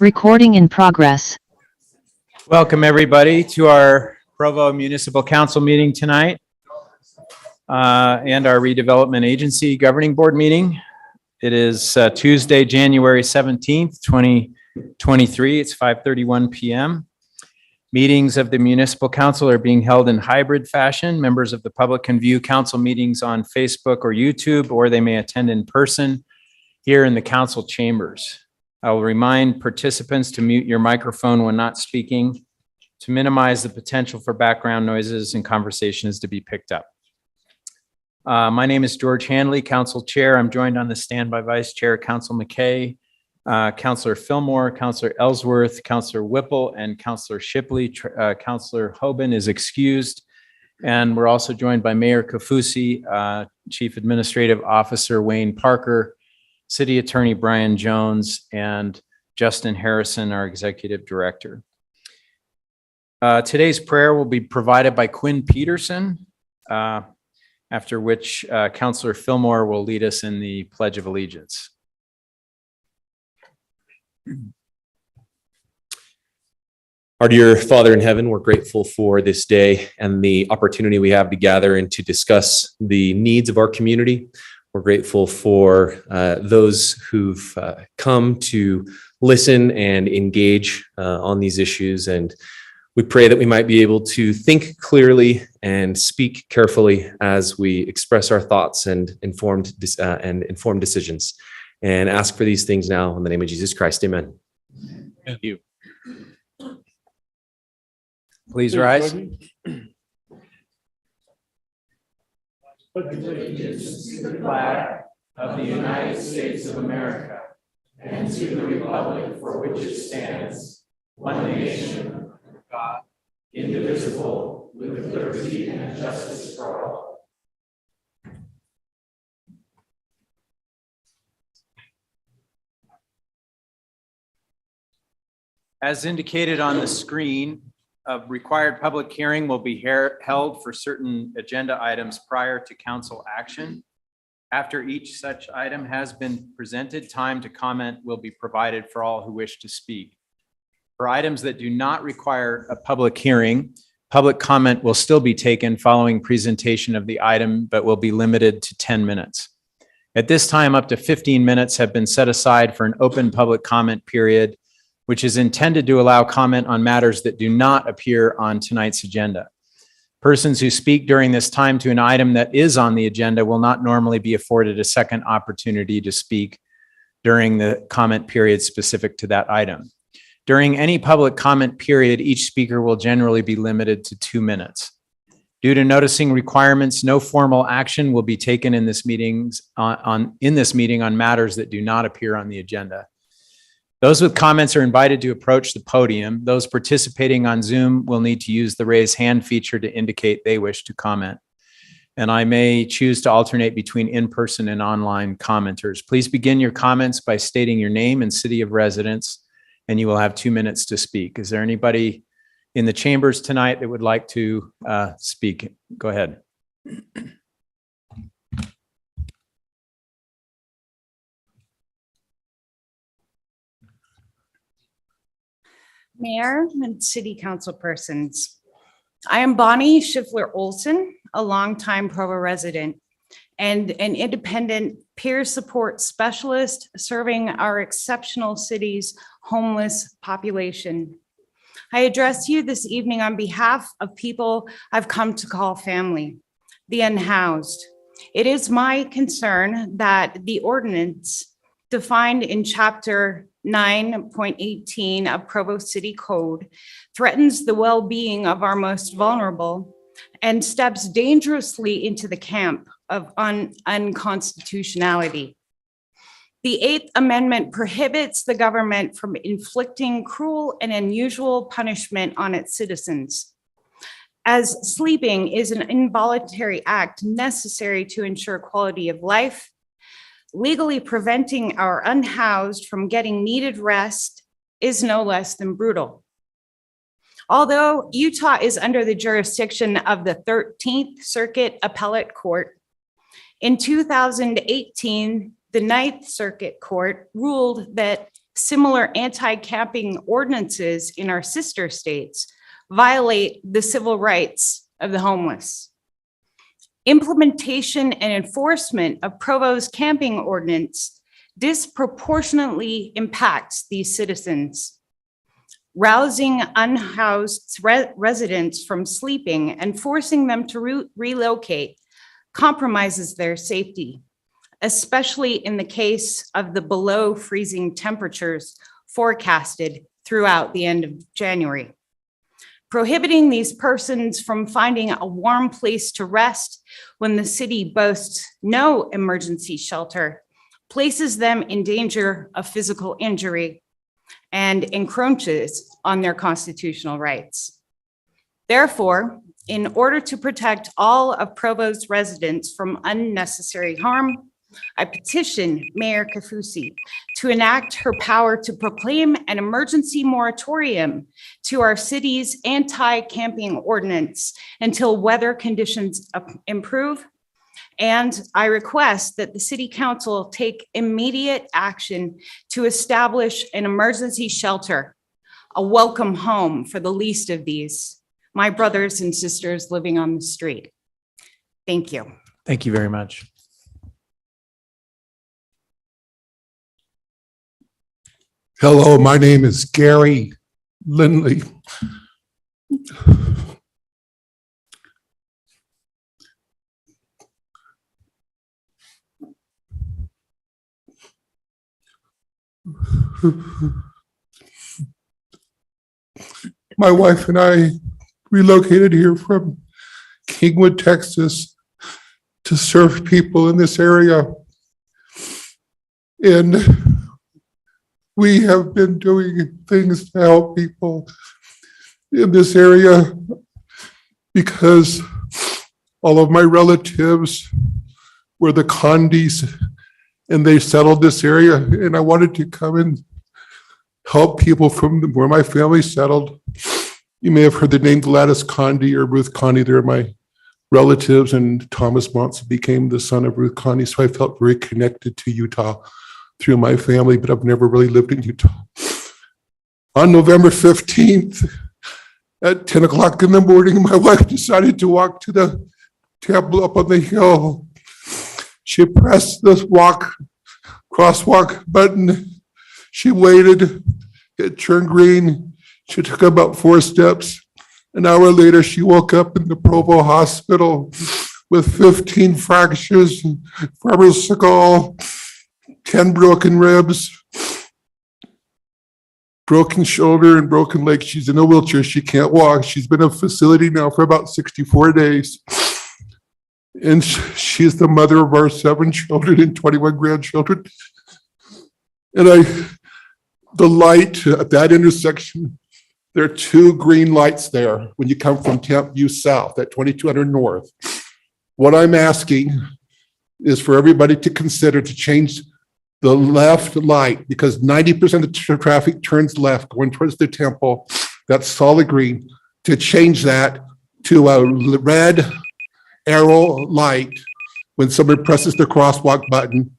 Recording in progress. Welcome, everybody, to our Provo Municipal Council meeting tonight and our Redevelopment Agency Governing Board meeting. It is Tuesday, January 17th, 2023. It's 5:31 p.m. Meetings of the Municipal Council are being held in hybrid fashion. Members of the public can view council meetings on Facebook or YouTube, or they may attend in person here in the council chambers. I will remind participants to mute your microphone when not speaking to minimize the potential for background noises and conversations to be picked up. My name is George Handley, Council Chair. I'm joined on the stand by Vice Chair Council McKay, Councilor Fillmore, Councilor Ellsworth, Councilor Whipple, and Councilor Shipley. Councilor Hoban is excused. And we're also joined by Mayor Kaufusi, Chief Administrative Officer Wayne Parker, City Attorney Brian Jones, and Justin Harrison, our Executive Director. Today's prayer will be provided by Quinn Peterson, after which Councilor Fillmore will lead us in the Pledge of Allegiance. Our dear Father in heaven, we're grateful for this day and the opportunity we have to gather and to discuss the needs of our community. We're grateful for those who've come to listen and engage on these issues. And we pray that we might be able to think clearly and speak carefully as we express our thoughts and informed decisions. And ask for these things now in the name of Jesus Christ. Amen. Thank you. Please rise. Allegiance to the flag of the United States of America and to the republic for which it stands, one nation, under God, indivisible, with liberty and justice for all. As indicated on the screen, a required public hearing will be held for certain agenda items prior to council action. After each such item has been presented, time to comment will be provided for all who wish to speak. For items that do not require a public hearing, public comment will still be taken following presentation of the item, but will be limited to 10 minutes. At this time, up to 15 minutes have been set aside for an open public comment period, which is intended to allow comment on matters that do not appear on tonight's agenda. Persons who speak during this time to an item that is on the agenda will not normally be afforded a second opportunity to speak during the comment period specific to that item. During any public comment period, each speaker will generally be limited to 2 minutes. Due to noticing requirements, no formal action will be taken in this meeting on matters that do not appear on the agenda. Those with comments are invited to approach the podium. Those participating on Zoom will need to use the raise hand feature to indicate they wish to comment. And I may choose to alternate between in-person and online commenters. Please begin your comments by stating your name and city of residence, and you will have 2 minutes to speak. Is there anybody in the chambers tonight that would like to speak? Go ahead. Mayor and City Council persons. I am Bonnie Schiffler Olson, a longtime Provo resident and an independent peer support specialist serving our exceptional city's homeless population. I address you this evening on behalf of people I've come to call family, the unhoused. It is my concern that the ordinance defined in Chapter 9.18 of Provo City Code threatens the well-being of our most vulnerable and steps dangerously into the camp of unconstitutionality. The Eighth Amendment prohibits the government from inflicting cruel and unusual punishment on its citizens. As sleeping is an involuntary act necessary to ensure quality of life, legally preventing our unhoused from getting needed rest is no less than brutal. Although Utah is under the jurisdiction of the 13th Circuit Appellate Court, In 2018, the Ninth Circuit Court ruled that similar anti-camping ordinances in our sister states violate the civil rights of the homeless. Implementation and enforcement of Provo's camping ordinance disproportionately impacts these citizens. Rousing unhoused residents from sleeping and forcing them to relocate compromises their safety, especially in the case of the below freezing temperatures forecasted throughout the end of January. Prohibiting these persons from finding a warm place to rest when the city boasts no emergency shelter places them in danger of physical injury and encroaches on their constitutional rights. Therefore, in order to protect all of Provo's residents from unnecessary harm, I petition Mayor Kaufusi to enact her power to proclaim an emergency moratorium to our city's anti-camping ordinance until weather conditions improve. And I request that the city council take immediate action to establish an emergency shelter, a welcome home for the least of these, my brothers and sisters living on the street. Thank you. Thank you very much. Hello, my name is Gary Lindley. My wife and I relocated here from Kingwood, Texas, to serve people in this area. And we have been doing things to help people in this area because all of my relatives were the Condis and they settled this area, and I wanted to come and help people from where my family settled. You may have heard the name Gladys Condi or Ruth Condi. They're my relatives, and Thomas Montz became the son of Ruth Condi, so I felt very connected to Utah through my family, but I've never really lived in Utah. On November 15th, at 10 o'clock in the morning, my wife decided to walk to the temple up on the hill. She pressed this crosswalk button. She waited, it turned green. She took about 4 steps. An hour later, she woke up in the Provo hospital with 15 fractures from her skull, 10 broken ribs, broken shoulder, and broken leg. She's in a wheelchair. She can't walk. She's been in a facility now for about 64 days. And she's the mother of our 7 children and 21 grandchildren. And the light at that intersection, there are 2 green lights there when you come from Camp View South at 2200 North. What I'm asking is for everybody to consider to change the left light, because 90% of the traffic turns left going towards the temple. That's solid green. To change that to a red arrow light when somebody presses the crosswalk button,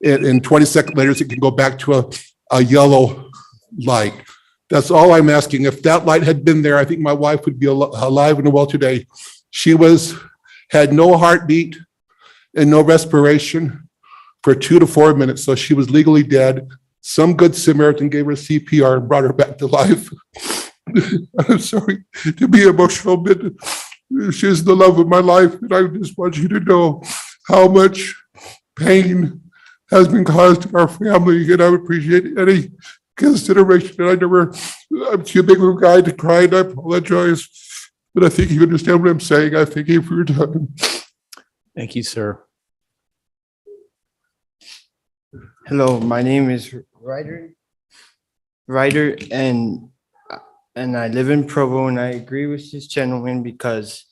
and 20 seconds later it can go back to a yellow light. That's all I'm asking. If that light had been there, I think my wife would be alive and well today. She had no heartbeat and no respiration for 2 to 4 minutes, so she was legally dead. Some good Samaritan gave her CPR and brought her back to life. I'm sorry to be emotional, but she's the love of my life, and I just want you to know how much pain has been caused to our family, and I would appreciate any consideration. And I'm too big of a guy to cry, and I apologize, but I think you understand what I'm saying. I thank you for your time. Thank you, sir. Hello, my name is Ryder, and I live in Provo, and I agree with this gentleman because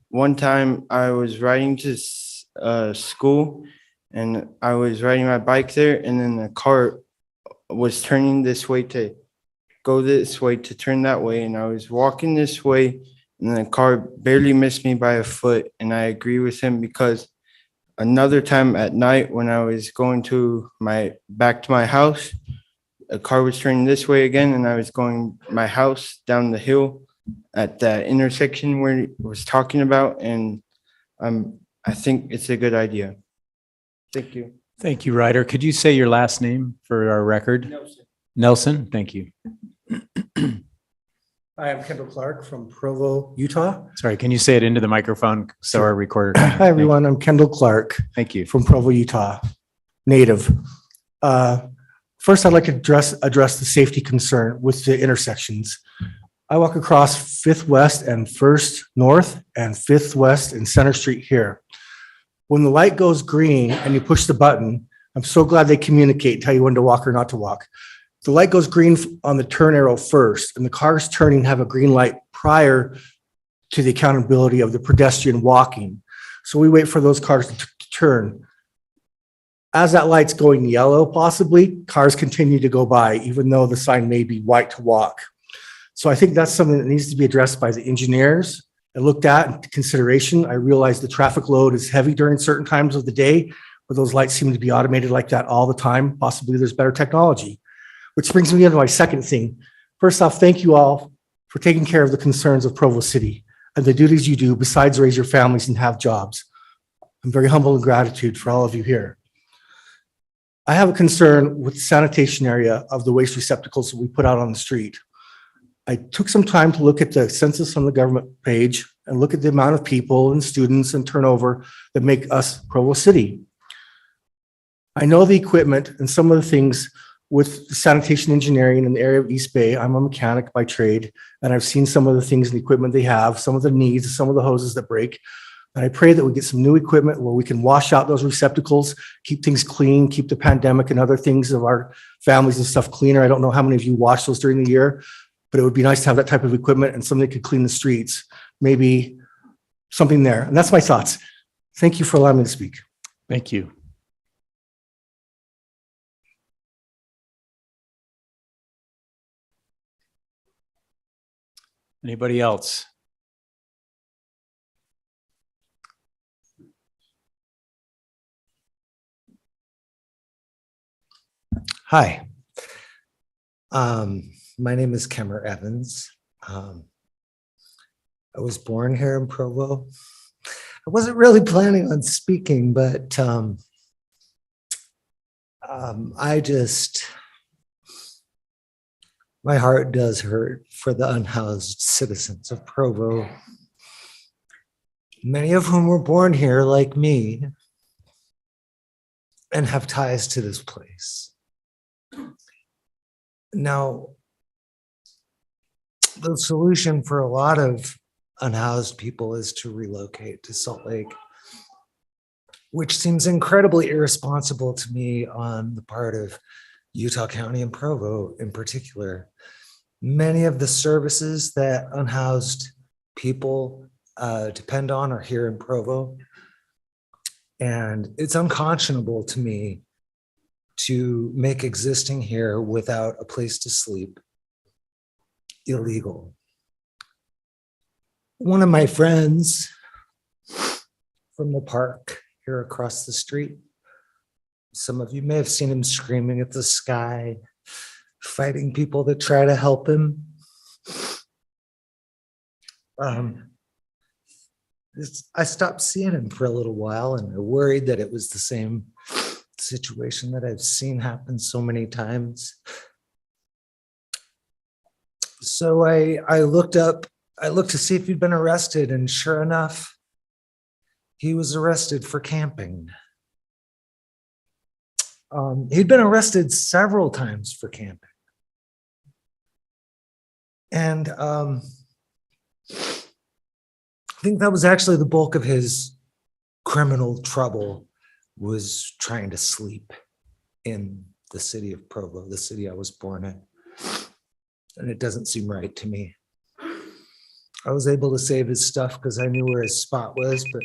one time I was riding to school, and I was riding my bike there, and then the car was turning this way to go this way to turn that way, and I was walking this way, and the car barely missed me by a foot, and I agree with him because another time at night when I was going back to my house, a car was turning this way again, and I was going my house down the hill at that intersection where it was talking about, and I think it's a good idea. Thank you. Thank you, Ryder. Could you say your last name for our record? Nelson. Nelson, thank you. Hi, I'm Kendall Clark from Provo, Utah. Sorry, can you say it into the microphone so our recorder? Hi, everyone. I'm Kendall Clark Thank you. from Provo, Utah, native. First, I'd like to address the safety concern with the intersections. I walk across 5th West and 1st North and 5th West and Center Street here. When the light goes green and you push the button, I'm so glad they communicate and tell you when to walk or not to walk. The light goes green on the turn arrow first, and the cars turning have a green light prior to the accountability of the pedestrian walking. So we wait for those cars to turn. As that light's going yellow, possibly, cars continue to go by, even though the sign may be white to walk. So I think that's something that needs to be addressed by the engineers and looked at into consideration. I realize the traffic load is heavy during certain times of the day, but those lights seem to be automated like that all the time. Possibly there's better technology. Which brings me into my second thing. First off, thank you all for taking care of the concerns of Provo City and the duties you do besides raise your families and have jobs. I'm very humble in gratitude for all of you here. I have a concern with the sanitation area of the waste receptacles that we put out on the street. I took some time to look at the census on the government page and look at the amount of people and students and turnover that make us Provo City. I know the equipment and some of the things with sanitation engineering in the area of East Bay. I'm a mechanic by trade, and I've seen some of the things and the equipment they have, some of the needs, some of the hoses that break. And I pray that we get some new equipment where we can wash out those receptacles, keep things clean, keep the pandemic and other things of our families and stuff cleaner. I don't know how many of you wash those during the year, but it would be nice to have that type of equipment and something that could clean the streets, maybe something there. And that's my thoughts. Thank you for allowing me to speak. Thank you. Anybody else? Hi. My name is Kemmer Evans. I was born here in Provo. I wasn't really planning on speaking, but my heart does hurt for the unhoused citizens of Provo, many of whom were born here like me and have ties to this place. Now, the solution for a lot of unhoused people is to relocate to Salt Lake, which seems incredibly irresponsible to me on the part of Utah County and Provo in particular. Many of the services that unhoused people depend on are here in Provo. And it's unconscionable to me to make existing here without a place to sleep illegal. One of my friends from the park here across the street, some of you may have seen him screaming at the sky, fighting people that try to help him. I stopped seeing him for a little while, and I worried that it was the same situation that I've seen happen so many times. So I looked to see if he'd been arrested, and sure enough, he was arrested for camping. He'd been arrested several times for camping. And I think that was actually the bulk of his criminal trouble, was trying to sleep in the city of Provo, the city I was born in. And it doesn't seem right to me. I was able to save his stuff because I knew where his spot was, but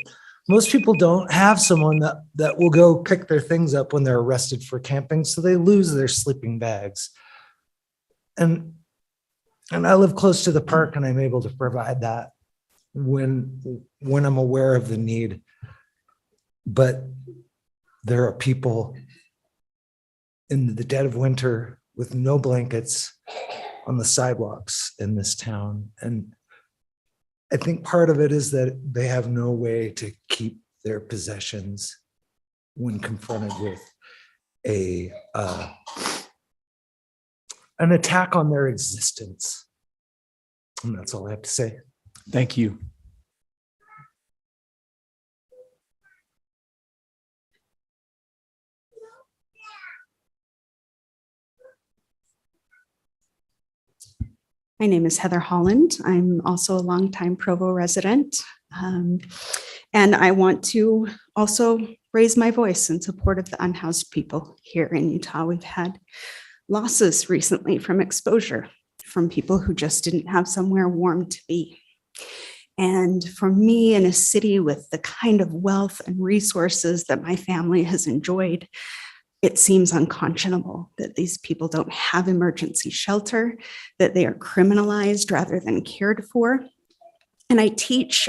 most people don't have someone that will go pick their things up when they're arrested for camping, so they lose their sleeping bags. And I live close to the park, and I'm able to provide that when I'm aware of the need. But there are people in the dead of winter with no blankets on the sidewalks in this town. And I think part of it is that they have no way to keep their possessions when confronted with an attack on their existence. And that's all I have to say. Thank you. My name is Heather Holland. I'm also a longtime Provo resident. And I want to also raise my voice in support of the unhoused people here in Utah. We've had losses recently from exposure from people who just didn't have somewhere warm to be. And for me, in a city with the kind of wealth and resources that my family has enjoyed, it seems unconscionable that these people don't have emergency shelter, that they are criminalized rather than cared for. And I teach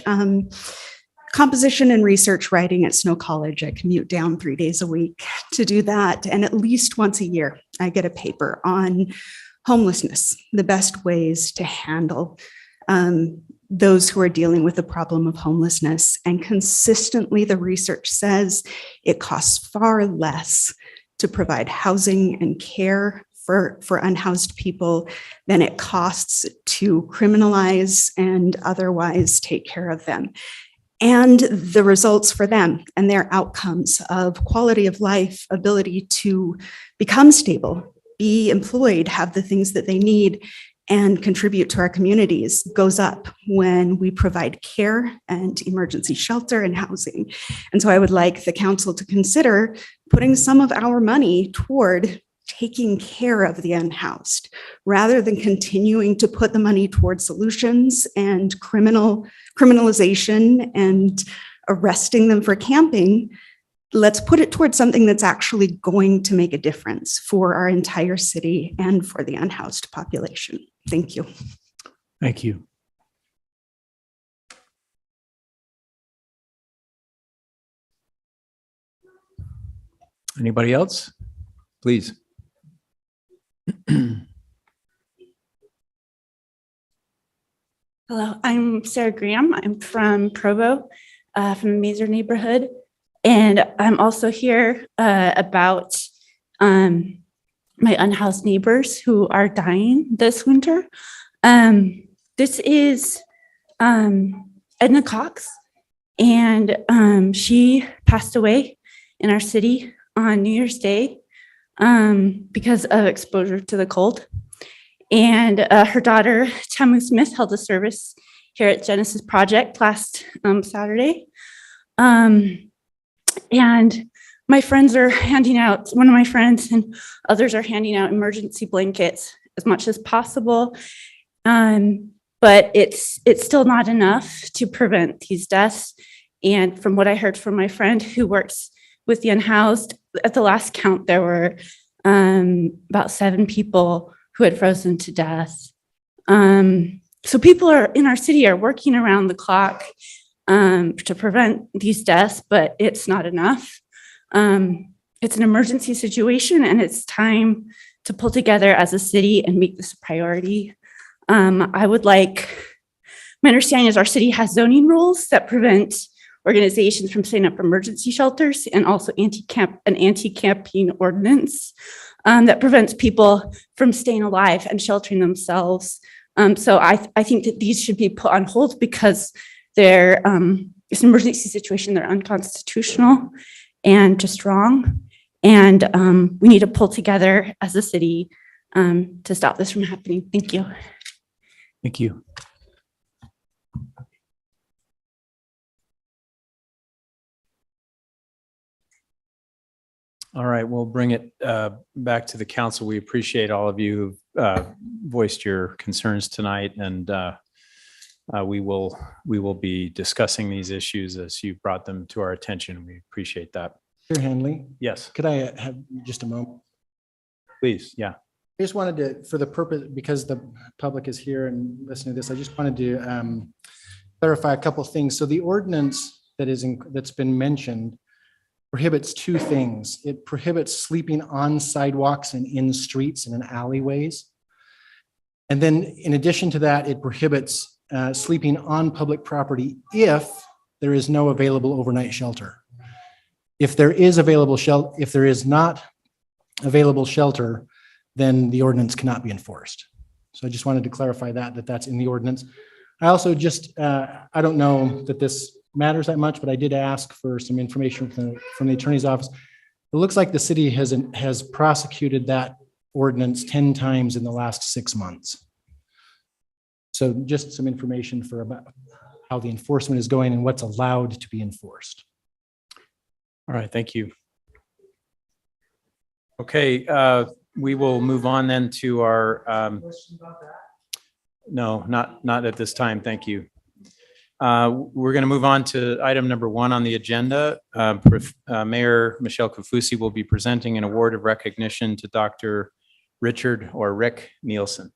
composition and research writing at Snow College. I commute down 3 days a week to do that. And at least once a year, I get a paper on homelessness, the best ways to handle those who are dealing with the problem of homelessness. And consistently, the research says it costs far less to provide housing and care for unhoused people than it costs to criminalize and otherwise take care of them. And the results for them and their outcomes of quality of life, ability to become stable, be employed, have the things that they need, and contribute to our communities goes up when we provide care and emergency shelter and housing. And so I would like the council to consider putting some of our money toward taking care of the unhoused, rather than continuing to put the money toward solutions and criminalization and arresting them for camping. Let's put it towards something that's actually going to make a difference for our entire city and for the unhoused population. Thank you. Thank you. Anybody else? Please. Hello, I'm Sarah Graham. I'm from Provo, from the Mazer neighborhood. And I'm also here about my unhoused neighbors who are dying this winter. This is Edna Cox, and she passed away in our city on New Year's Day because of exposure to the cold. And her daughter, Tamu Smith, held a service here at Genesis Project last Saturday. And my friends are handing out, one of my friends and others are handing out emergency blankets as much as possible. But it's still not enough to prevent these deaths. And from what I heard from my friend who works with the unhoused, at the last count, there were about 7 people who had frozen to death. So people in our city are working around the clock to prevent these deaths, but it's not enough. It's an emergency situation, and it's time to pull together as a city and make this a priority. I would like, my understanding is our city has zoning rules that prevent organizations from setting up emergency shelters, and also an anti-camping ordinance that prevents people from staying alive and sheltering themselves. So I think that these should be put on hold because they're it's an emergency situation. They're unconstitutional and just wrong. And we need to pull together as a city to stop this from happening. Thank you. Thank you. All right, we'll bring it back to the council. We appreciate all of you who've voiced your concerns tonight, and we will be discussing these issues as you brought them to our attention. We appreciate that. Mr. Henley, Yes, could I have just a moment? please. Yeah. I just wanted to, for the purpose, because the public is here and listening to this, I just wanted to clarify a couple of things. So the ordinance that's been mentioned prohibits two things. It prohibits sleeping on sidewalks and in streets and in alleyways. And then in addition to that, it prohibits sleeping on public property if there is no available overnight shelter. If there is not available shelter, then the ordinance cannot be enforced. So I just wanted to clarify that that's in the ordinance. I also just, I don't know that this matters that much, but I did ask for some information from the attorney's office. It looks like the city has prosecuted that ordinance 10 times in the last 6 months. So just some information for about how the enforcement is going and what's allowed to be enforced. All right, thank you. Okay, we will move on then to our, no, not at this time, thank you. We're going to move on to item number 1 on the agenda. Mayor Michelle Kaufusi will be presenting an award of recognition to Dr. Richard or Rick Nielsen.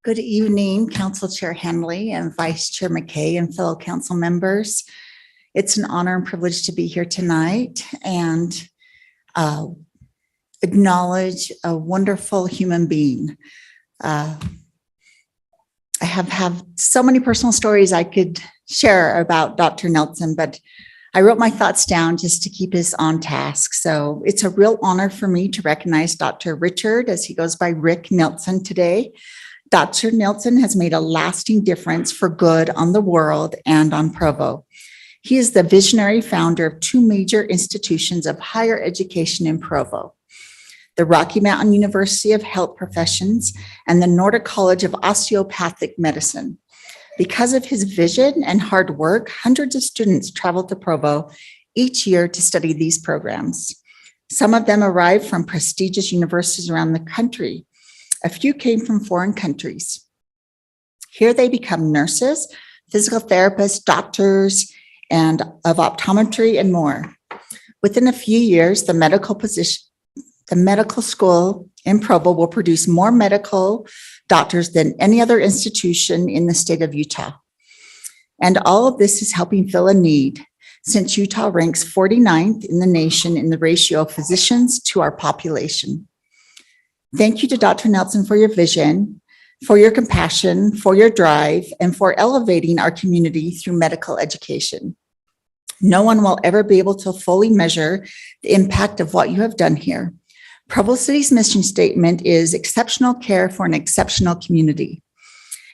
Good evening, Council Chair Henley and Vice Chair McKay and fellow council members. It's an honor and privilege to be here tonight and acknowledge a wonderful human being. I have so many personal stories I could share about Dr. Nielsen, but I wrote my thoughts down just to keep us on task. So it's a real honor for me to recognize Dr. Richard, as he goes by Rick Nielsen today. Dr. Nielsen has made a lasting difference for good on the world and on Provo. He is the visionary founder of 2 major institutions of higher education in Provo, the Rocky Mountain University of Health Professions and the Nordic College of Osteopathic Medicine. Because of his vision and hard work, hundreds of students travel to Provo each year to study these programs. Some of them arrive from prestigious universities around the country. A few came from foreign countries. Here they become nurses, physical therapists, doctors, and of optometry and more. Within a few years, the medical school in Provo will produce more medical doctors than any other institution in the state of Utah. And all of this is helping fill a need, since Utah ranks 49th in the nation in the ratio of physicians to our population. Thank you to Dr. Nielsen for your vision, for your compassion, for your drive, and for elevating our community through medical education. No one will ever be able to fully measure the impact of what you have done here. Provo City's mission statement is exceptional care for an exceptional community.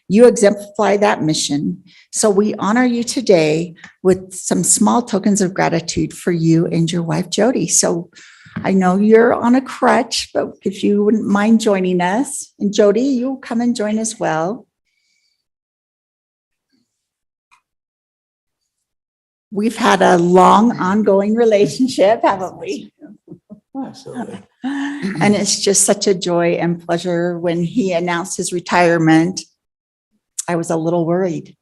You exemplify that mission, so we honor you today with some small tokens of gratitude for you and your wife, Jody. So I know you're on a crutch, but if you wouldn't mind joining us, and Jody, you'll come and join as well. We've had a long ongoing relationship, haven't we? Absolutely. And it's just such a joy and pleasure. When he announced his retirement, I was a little worried.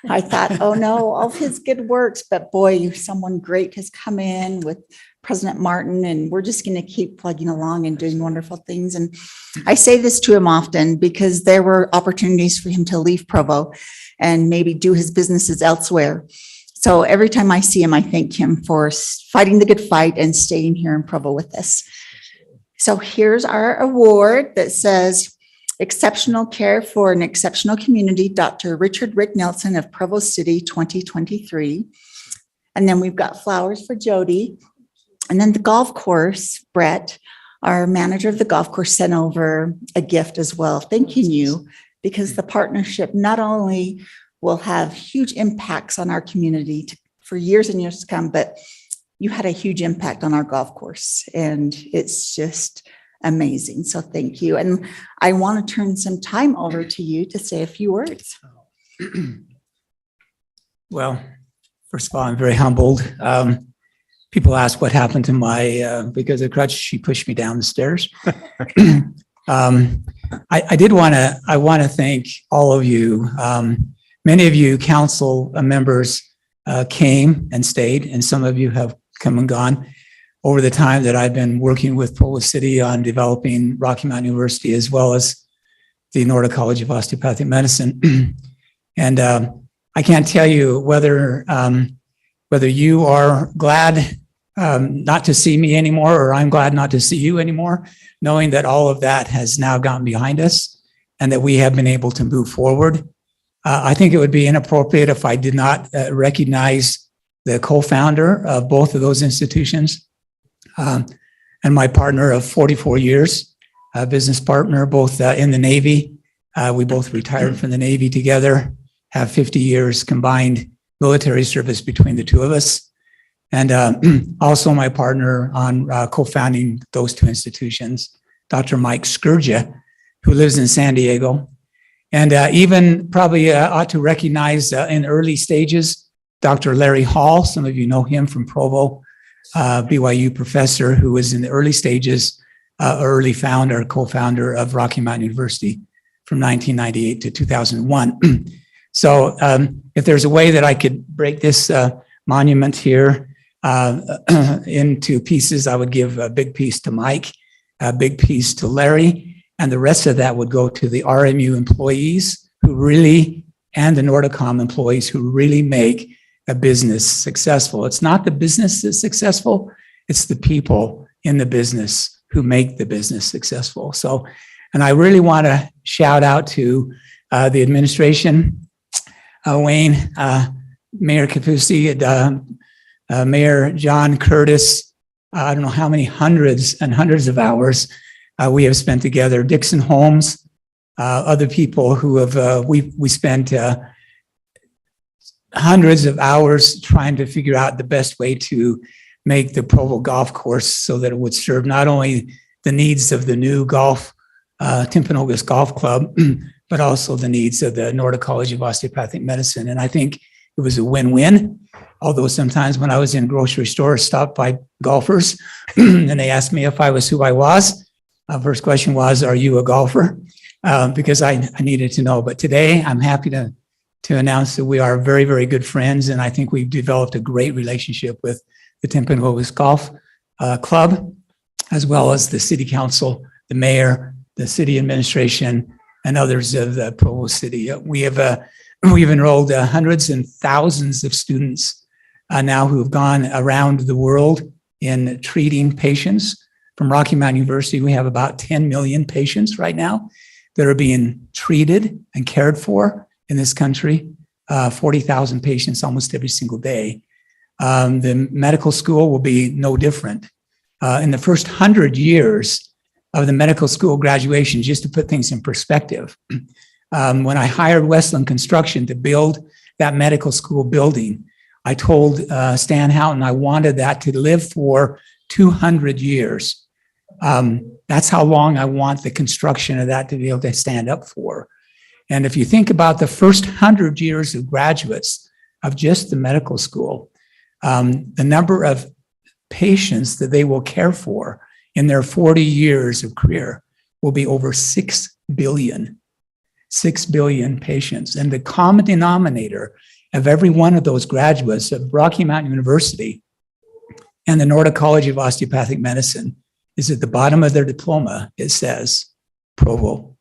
I thought, oh no, all of his good works, but boy, someone great has come in with President Martin, and we're just going to keep plugging along and doing wonderful things. And I say this to him often because there were opportunities for him to leave Provo and maybe do his businesses elsewhere. So every time I see him, I thank him for fighting the good fight and staying here in Provo with us. So here's our award that says Exceptional Care for an Exceptional Community, Dr. Richard Rick Nielsen of Provo City 2023. And then we've got flowers for Jody. And then the golf course, Brett, our manager of the golf course, sent over a gift as well, thanking you, because the partnership not only will have huge impacts on our community for years and years to come, but you had a huge impact on our golf course, and it's just amazing. So thank you. And I want to turn some time over to you to say a few words. Well, first of all, I'm very humbled. People ask what happened to my, because of crutch, she pushed me down the stairs. I want to thank all of you. Many of you council members came and stayed, and some of you have come and gone over the time that I've been working with Provo City on developing Rocky Mountain University, as well as the Nordic College of Osteopathic Medicine. And I can't tell you whether you are glad not to see me anymore, or I'm glad not to see you anymore, knowing that all of that has now gotten behind us and that we have been able to move forward. I think it would be inappropriate if I did not recognize the co-founder of both of those institutions and my partner of 44 years, a business partner, both in the Navy. We both retired from the Navy together, have 50 years combined military service between the two of us. And also my partner on co-founding those two institutions, Dr. Mike Skurja, who lives in San Diego. And even probably ought to recognize in early stages, Dr. Larry Hall. Some of you know him from Provo, BYU professor who was in the early stages, early founder, co-founder of Rocky Mountain University from 1998 to 2001. So if there's a way that I could break this monument here into pieces, I would give a big piece to Mike, a big piece to Larry, and the rest of that would go to the RMU employees who really, and the Nordicom employees who really make a business successful. It's not the business that's successful, it's the people in the business who make the business successful. So, and I really want to shout out to the administration, Wayne, Mayor Kaufusi, Mayor John Curtis. I don't know how many hundreds and hundreds of hours we have spent together. Dixon Holmes, other people who have, we spent hundreds of hours trying to figure out the best way to make the Provo golf course so that it would serve not only the needs of the new golf, Timpanogos Golf Club, but also the needs of the Nordic College of Osteopathic Medicine. And I think it was a win-win. Although sometimes when I was in grocery stores, stopped by golfers, and they asked me if I was who I was. First question was, are you a golfer? Because I needed to know. But today I'm happy to announce that we are very, very good friends. And I think we've developed a great relationship with the Timpanogos Golf Club, as well as the city council, the mayor, the city administration, and others of the Provo city. We've enrolled hundreds and thousands of students now who have gone around the world in treating patients. From Rocky Mountain University, we have about 10 million patients right now that are being treated and cared for in this country, 40,000 patients almost every single day. The medical school will be no different. In the first 100 years of the medical school graduation, just to put things in perspective, when I hired Westland Construction to build that medical school building, I told Stan Houghton I wanted that to live for 200 years. That's how long I want the construction of that to be able to stand up for. And if you think about the first 100 years of graduates of just the medical school, the number of patients that they will care for in their 40 years of career will be over 6 billion. 6 billion patients. And the common denominator of every one of those graduates of Rocky Mountain University and the Nordic College of Osteopathic Medicine is at the bottom of their diploma, it says Provo,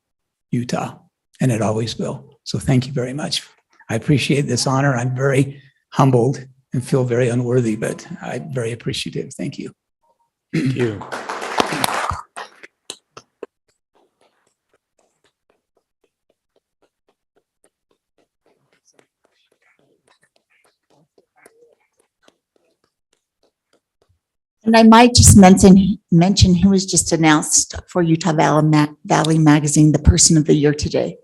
Utah, and it always will. So thank you very much. I appreciate this honor. I'm very humbled and feel very unworthy, but I'm very appreciative. Thank you. Thank you. And I might just mention who was just announced for Utah Valley Magazine, the Person of the Year today.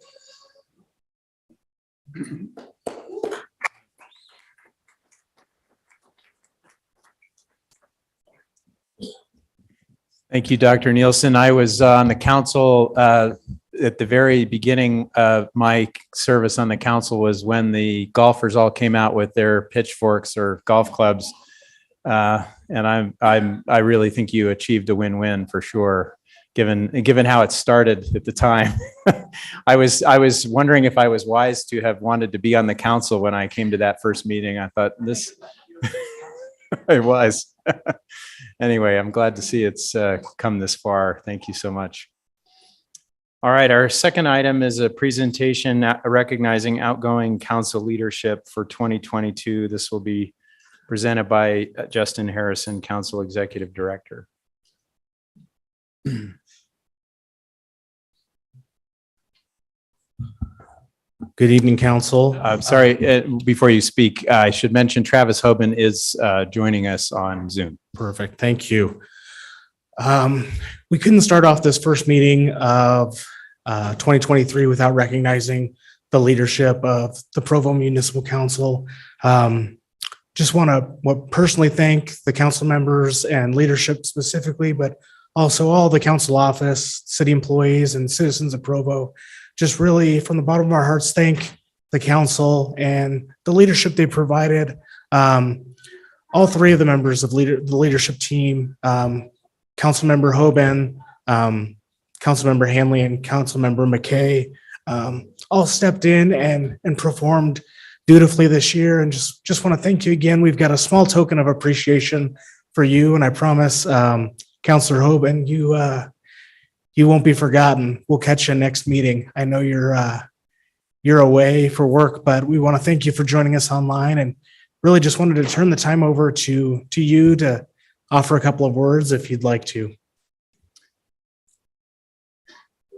Thank you, Dr. Nielsen. I was on the council at the very beginning of my service on the council was when the golfers all came out with their pitchforks or golf clubs. And I really think you achieved a win-win for sure. given how it started at the time. I was wondering if I was wise to have wanted to be on the council when I came to that first meeting. I thought this, it was. Anyway, I'm glad to see it's come this far. Thank you so much. All right, our second item is a presentation recognizing outgoing council leadership for 2022. This will be presented by Justin Harrison, Council Executive Director. Good evening, Council. I'm sorry, before you speak, I should mention Travis Hoban is joining us on Zoom. Perfect, thank you. We couldn't start off this first meeting of 2023 without recognizing the leadership of the Provo Municipal Council. Just want to personally thank the council members and leadership specifically, but also all the council office, city employees, and citizens of Provo. Just really, from the bottom of our hearts, thank the council and the leadership they provided. All three of the members of the leadership team, Councilmember Hoban, Councilmember Hanley, and Councilmember McKay, all stepped in and performed dutifully this year. And just want to thank you again. We've got a small token of appreciation for you, and I promise, Councilor Hoban, you won't be forgotten. We'll catch you next meeting. I know you're away for work, but we want to thank you for joining us online, and really just wanted to turn the time over to you to offer a couple of words if you'd like to.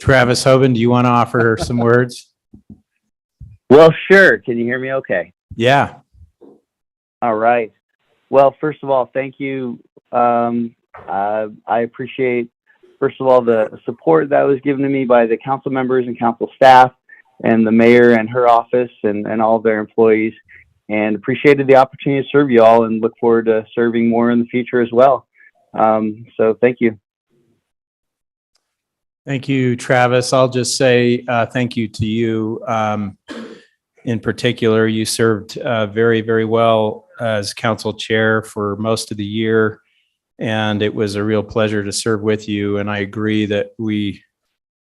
Travis Hoban, do you want to offer some words? Well, sure. Can you hear me okay? Yeah. All right. Well, first of all, thank you. I appreciate, first of all, the support that was given to me by the council members and council staff and the mayor and her office and all of their employees, and appreciated the opportunity to serve you all and look forward to serving more in the future as well. So thank you. Thank you, Travis. I'll just say thank you to you. In particular, you served very, very well as council chair for most of the year, and it was a real pleasure to serve with you. And I agree that we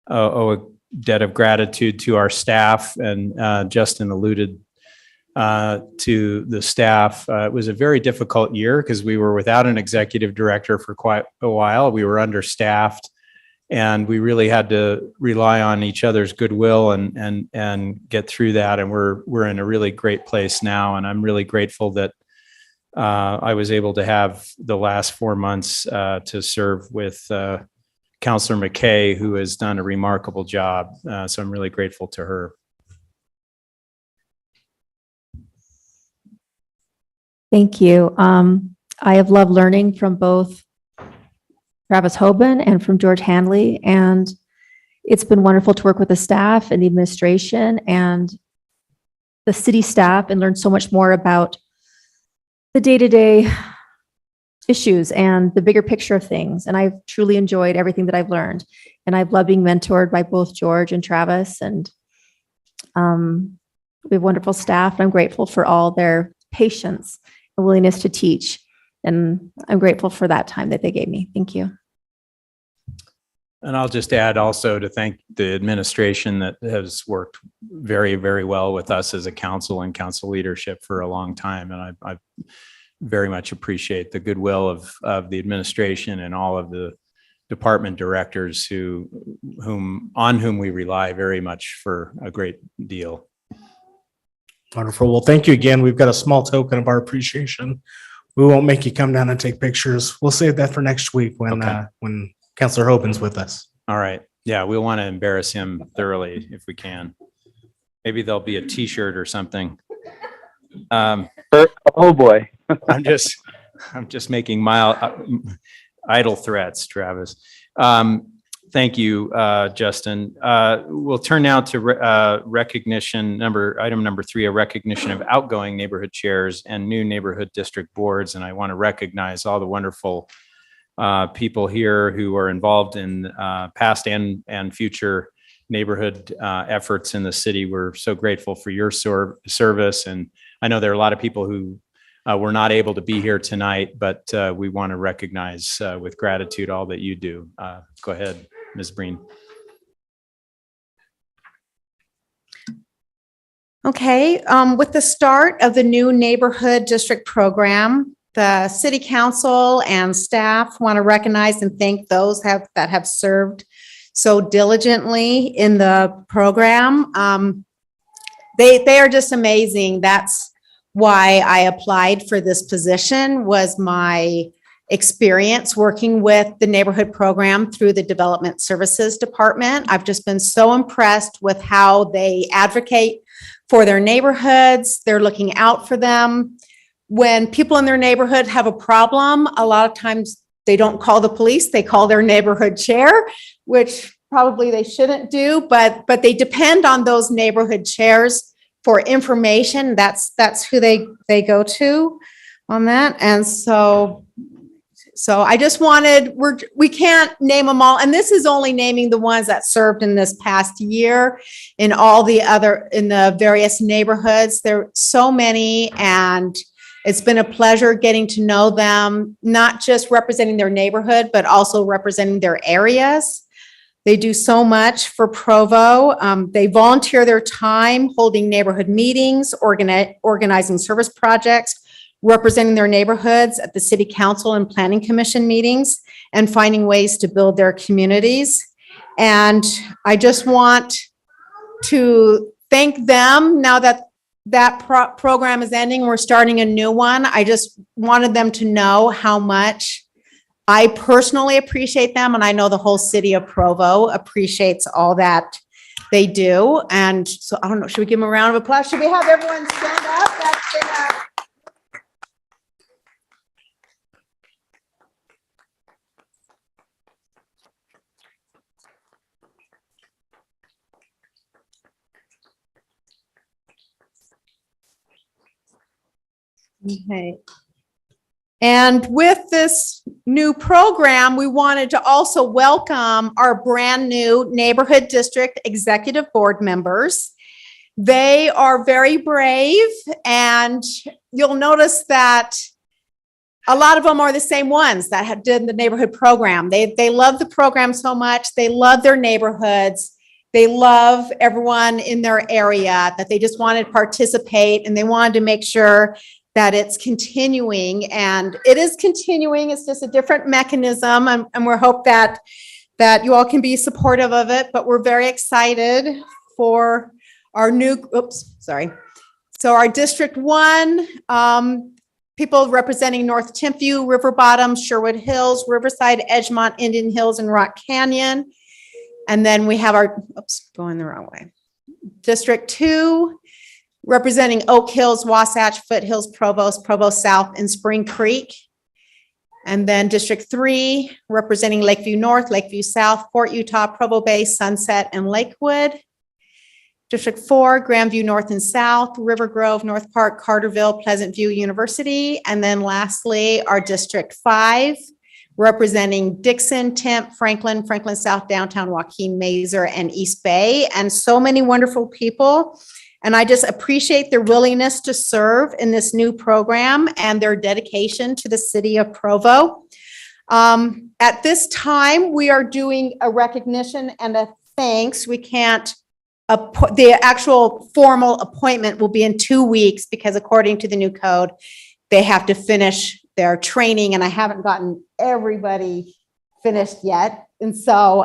owe a debt of gratitude to our staff, and Justin alluded to the staff. It was a very difficult year because we were without an executive director for quite a while. We were understaffed, and we really had to rely on each other's goodwill and get through that. And we're in a really great place now. And I'm really grateful that I was able to have the last 4 months to serve with Councilor McKay, who has done a remarkable job. So I'm really grateful to her. Thank you. I have loved learning from both Travis Hoban and from George Handley, and it's been wonderful to work with the staff and the administration and the city staff and learn so much more about the day-to-day issues and the bigger picture of things. And I've truly enjoyed everything that I've learned, and I've loved being mentored by both George and Travis, and we have wonderful staff, and I'm grateful for all their patience and willingness to teach. And I'm grateful for that time that they gave me. Thank you. And I'll just add also to thank the administration that has worked very, very well with us as a council and council leadership for a long time. And I very much appreciate the goodwill of the administration and all of the department directors on whom we rely very much for a great deal. Wonderful. Well, thank you again. We've got a small token of our appreciation. We won't make you come down and take pictures. We'll save that for next week when Councilor Hoban's with us. All right. Yeah, we'll want to embarrass him thoroughly if we can. Maybe there'll be a T-shirt or something. Oh boy. I'm just making mild, idle threats, Travis. Thank you, Justin. We'll turn now to recognition item number 3, a recognition of outgoing neighborhood chairs and new neighborhood district boards. And I want to recognize all the wonderful people here who are involved in past and future neighborhood efforts in the city. We're so grateful for your service. And I know there are a lot of people who were not able to be here tonight, but we want to recognize with gratitude all that you do. Go ahead. Ms. Breen. Okay, with the start of the new neighborhood district program, the city council and staff want to recognize and thank those that have served so diligently in the program. They are just amazing. That's why I applied for this position, was my experience working with the neighborhood program through the Development Services Department. I've just been so impressed with how they advocate for their neighborhoods. They're looking out for them. When people in their neighborhood have a problem, a lot of times they don't call the police, they call their neighborhood chair, which probably they shouldn't do, but they depend on those neighborhood chairs for information. That's who they go to on that. And so I just wanted, we can't name them all. And this is only naming the ones that served in this past year. In all the other, in the various neighborhoods, there are so many, and it's been a pleasure getting to know them, not just representing their neighborhood, but also representing their areas. They do so much for Provo. They volunteer their time holding neighborhood meetings, organizing service projects, representing their neighborhoods at the city council and planning commission meetings, and finding ways to build their communities. And I just want to thank them. Now that program is ending, we're starting a new one. I just wanted them to know how much I personally appreciate them, and I know the whole city of Provo appreciates all that they do. And so I don't know, should we give them a round of applause? Should we have everyone stand up? That's been okay. And with this new program, we wanted to also welcome our brand new neighborhood district executive board members. They are very brave, and you'll notice that a lot of them are the same ones that did the neighborhood program. They love the program so much. They love their neighborhoods. They love everyone in their area, that they just wanted to participate, and they wanted to make sure that it's continuing, and it is continuing. It's just a different mechanism, and we hope that you all can be supportive of it, but we're very excited for our new, So our District 1, people representing North Timpview, River Bottom, Sherwood Hills, Riverside, Edgemont, Indian Hills, and Rock Canyon. And then we have our, going the wrong way. District 2, representing Oak Hills, Wasatch, Foothills, Provo South, and Spring Creek. And then District 3, representing Lakeview North, Lakeview South, Port Utah, Provo Bay, Sunset, and Lakewood. District 4, Grandview North and South, River Grove, North Park, Carterville, Pleasant View University. And then lastly, our District 5, representing Dixon, Temp, Franklin South, Downtown, Joaquin, Mazer, and East Bay. And so many wonderful people. And I just appreciate their willingness to serve in this new program and their dedication to the city of Provo. At this time, we are doing a recognition and a thanks. We can't, the actual formal appointment will be in 2 weeks, because according to the new code, they have to finish their training, and I haven't gotten everybody finished yet. And so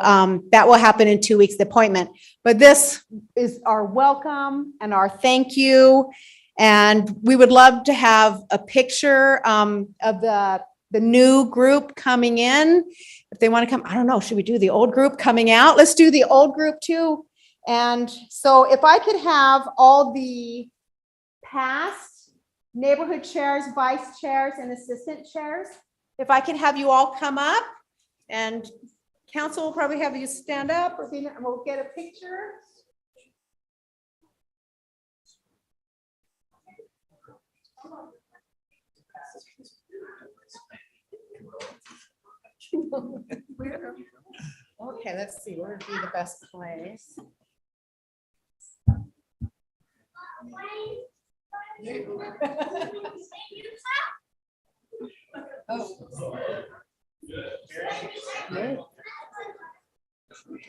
that will happen in 2 weeks, the appointment. But this is our welcome and our thank you. And we would love to have a picture of the new group coming in. If they want to come, I don't know, should we do the old group coming out? Let's do the old group too. And so if I could have all the past neighborhood chairs, vice chairs, and assistant chairs, if I could have you all come up, and council will probably have you stand up, or we'll get a picture. Okay, let's see, where would be the best place? Squeeze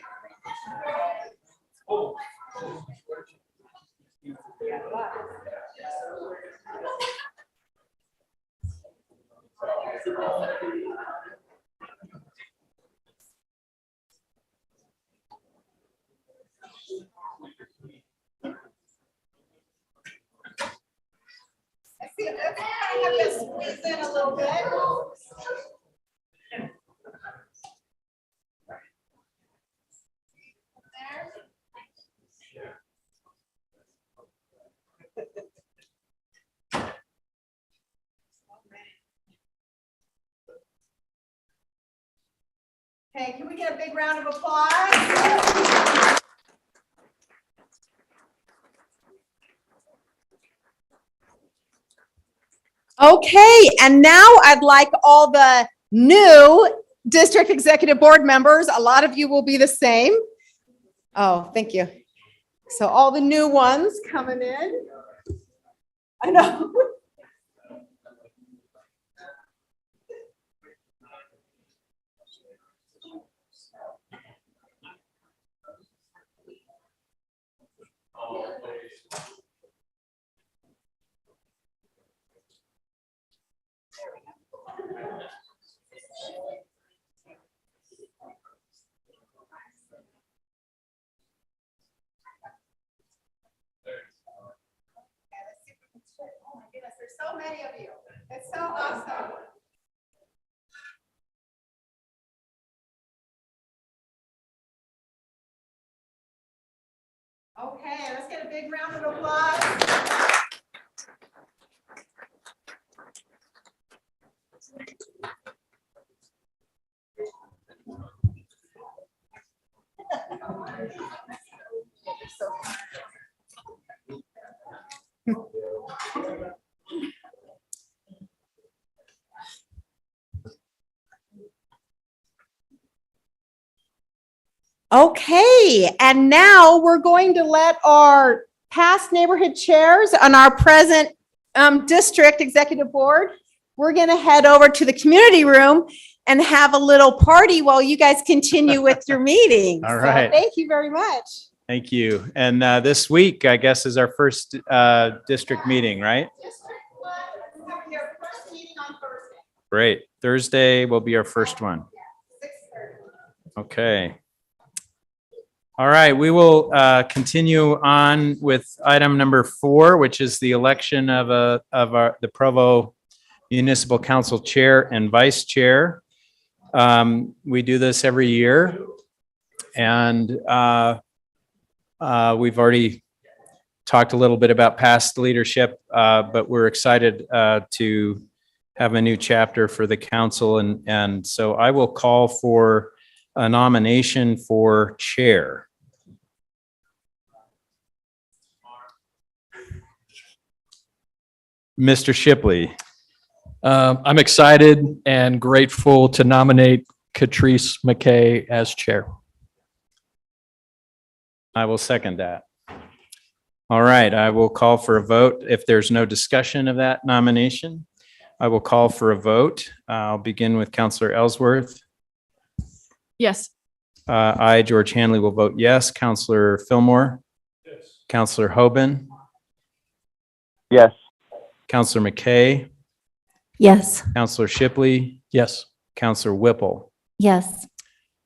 in a little bit. Okay, can we get a big round of applause? Okay, and now I'd like all the new district executive board members, a lot of you will be the same. Oh, thank you. So all the new ones coming in. I know. Oh my goodness, there's so many of you. It's so awesome. Okay, let's get a big round of applause. Okay, and now we're going to let our past neighborhood chairs and our present district executive board, we're going to head over to the community room and have a little party while you guys continue with your meetings. All right. So thank you very much. Thank you. And this week, I guess, is our first district meeting, right? Your first meeting on Thursday. Great. Thursday will be our first one. 6:30. Okay. All right, we will continue on with item number 4, which is the election of the Provo Municipal Council Chair and Vice Chair. We do this every year, and we've already talked a little bit about past leadership, but we're excited to have a new chapter for the council, and so I will call for a nomination for chair. Mr. Shipley. I'm excited and grateful to nominate Catrice McKay as chair. I will second that. All right, I will call for a vote. If there's no discussion of that nomination, I will call for a vote. I'll begin with Counselor Ellsworth. Yes. I, George Hanley, will vote yes. Counselor Fillmore? Yes. Counselor Hoban? Yes. Counselor McKay? Yes. Counselor Shipley? Yes. Counselor Whipple? Yes.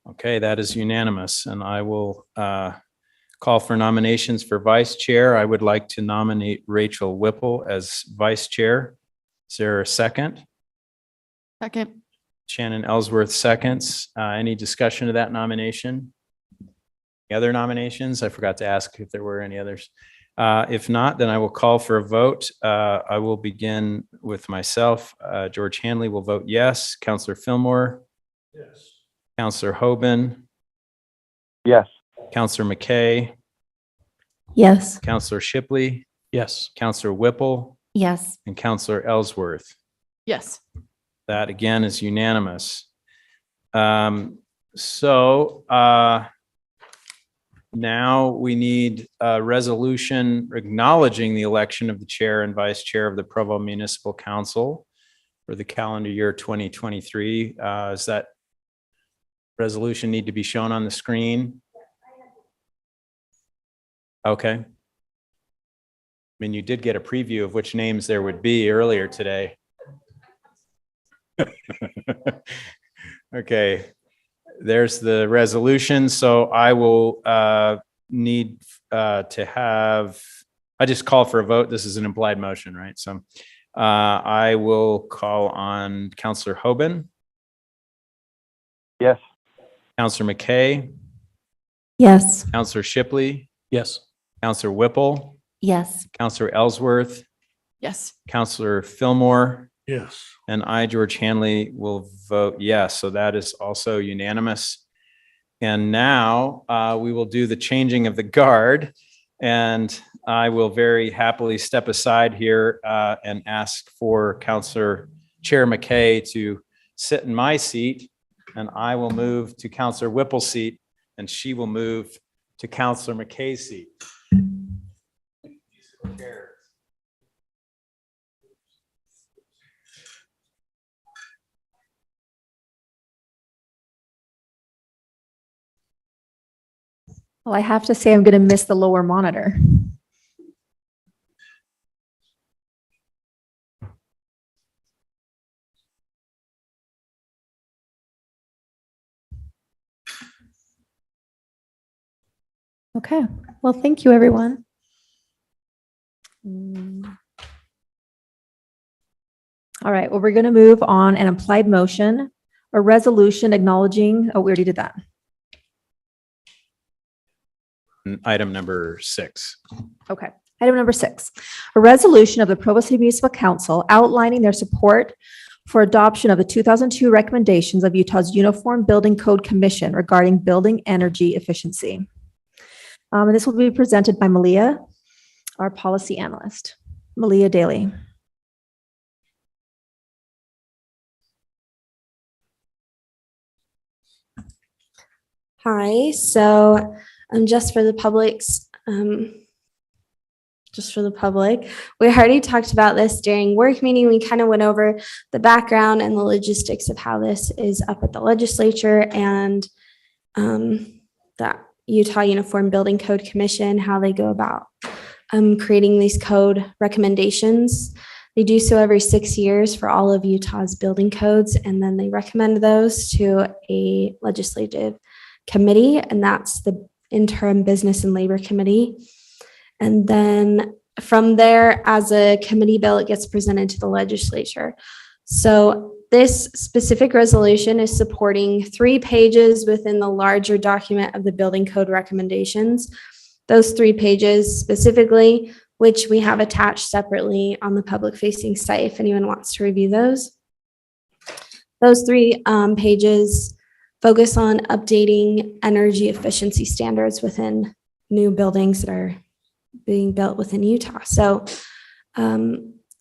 Okay, that is unanimous, and I will call for nominations for vice chair. I would like to nominate Rachel Whipple as vice chair. Is there a second? Second. Shannon Ellsworth seconds. Any discussion of that nomination? Any other nominations? I forgot to ask if there were any others. If not, then I will call for a vote. I will begin with myself. George Hanley will vote yes. Counselor Fillmore? Yes. Counselor Hoban? Yes. Counselor McKay? Yes. Counselor Shipley? Yes. Counselor Whipple? Yes. And Counselor Ellsworth? Yes. That again is unanimous. Now we need a resolution acknowledging the election of the chair and vice chair of the Provo Municipal Council for the calendar year 2023. Is that resolution need to be shown on the screen? Okay. I mean, you did get a preview of which names there would be earlier today. Okay, there's the resolution. So I will need to have, I just call for a vote. This is an implied motion, right? So I will call on Counselor Hoban. Yes. Counselor McKay, Yes. Counselor Shipley, Yes. Counselor Whipple, Yes. Counselor Ellsworth, Yes. Counselor Fillmore, Yes. and I, George Hanley, will vote yes. So that is also unanimous. And now we will do the changing of the guard. And I will very happily step aside here and ask for Counselor Chair McKay to sit in my seat. And I will move to Counselor Whipple's seat, and she will move to Counselor McKay's seat. Well, I have to say I'm going to miss the lower monitor. Okay, well, thank you, everyone. All right, well, we're going to move on an implied motion, a resolution acknowledging, oh, we already did that. Item number 6. Okay. Item number 6, a resolution of the Provo City Municipal Council outlining their support for adoption of the 2002 recommendations of Utah's Uniform Building Code Commission regarding building energy efficiency. And this will be presented by Malia, our policy analyst. Malia Daly. Hi, so just for the public, we already talked about this during work meeting. We kind of went over the background and the logistics of how this is up at the legislature and the Utah Uniform Building Code Commission, how they go about creating these code recommendations. They do so every 6 years for all of Utah's building codes, and then they recommend those to a legislative committee, and that's the Interim Business and Labor Committee. And then from there, as a committee bill, it gets presented to the legislature. So this specific resolution is supporting 3 pages within the larger document of the building code recommendations. Those 3 pages specifically, which we have attached separately on the public facing site if anyone wants to review those. Those 3 pages focus on updating energy efficiency standards within new buildings that are being built within Utah. So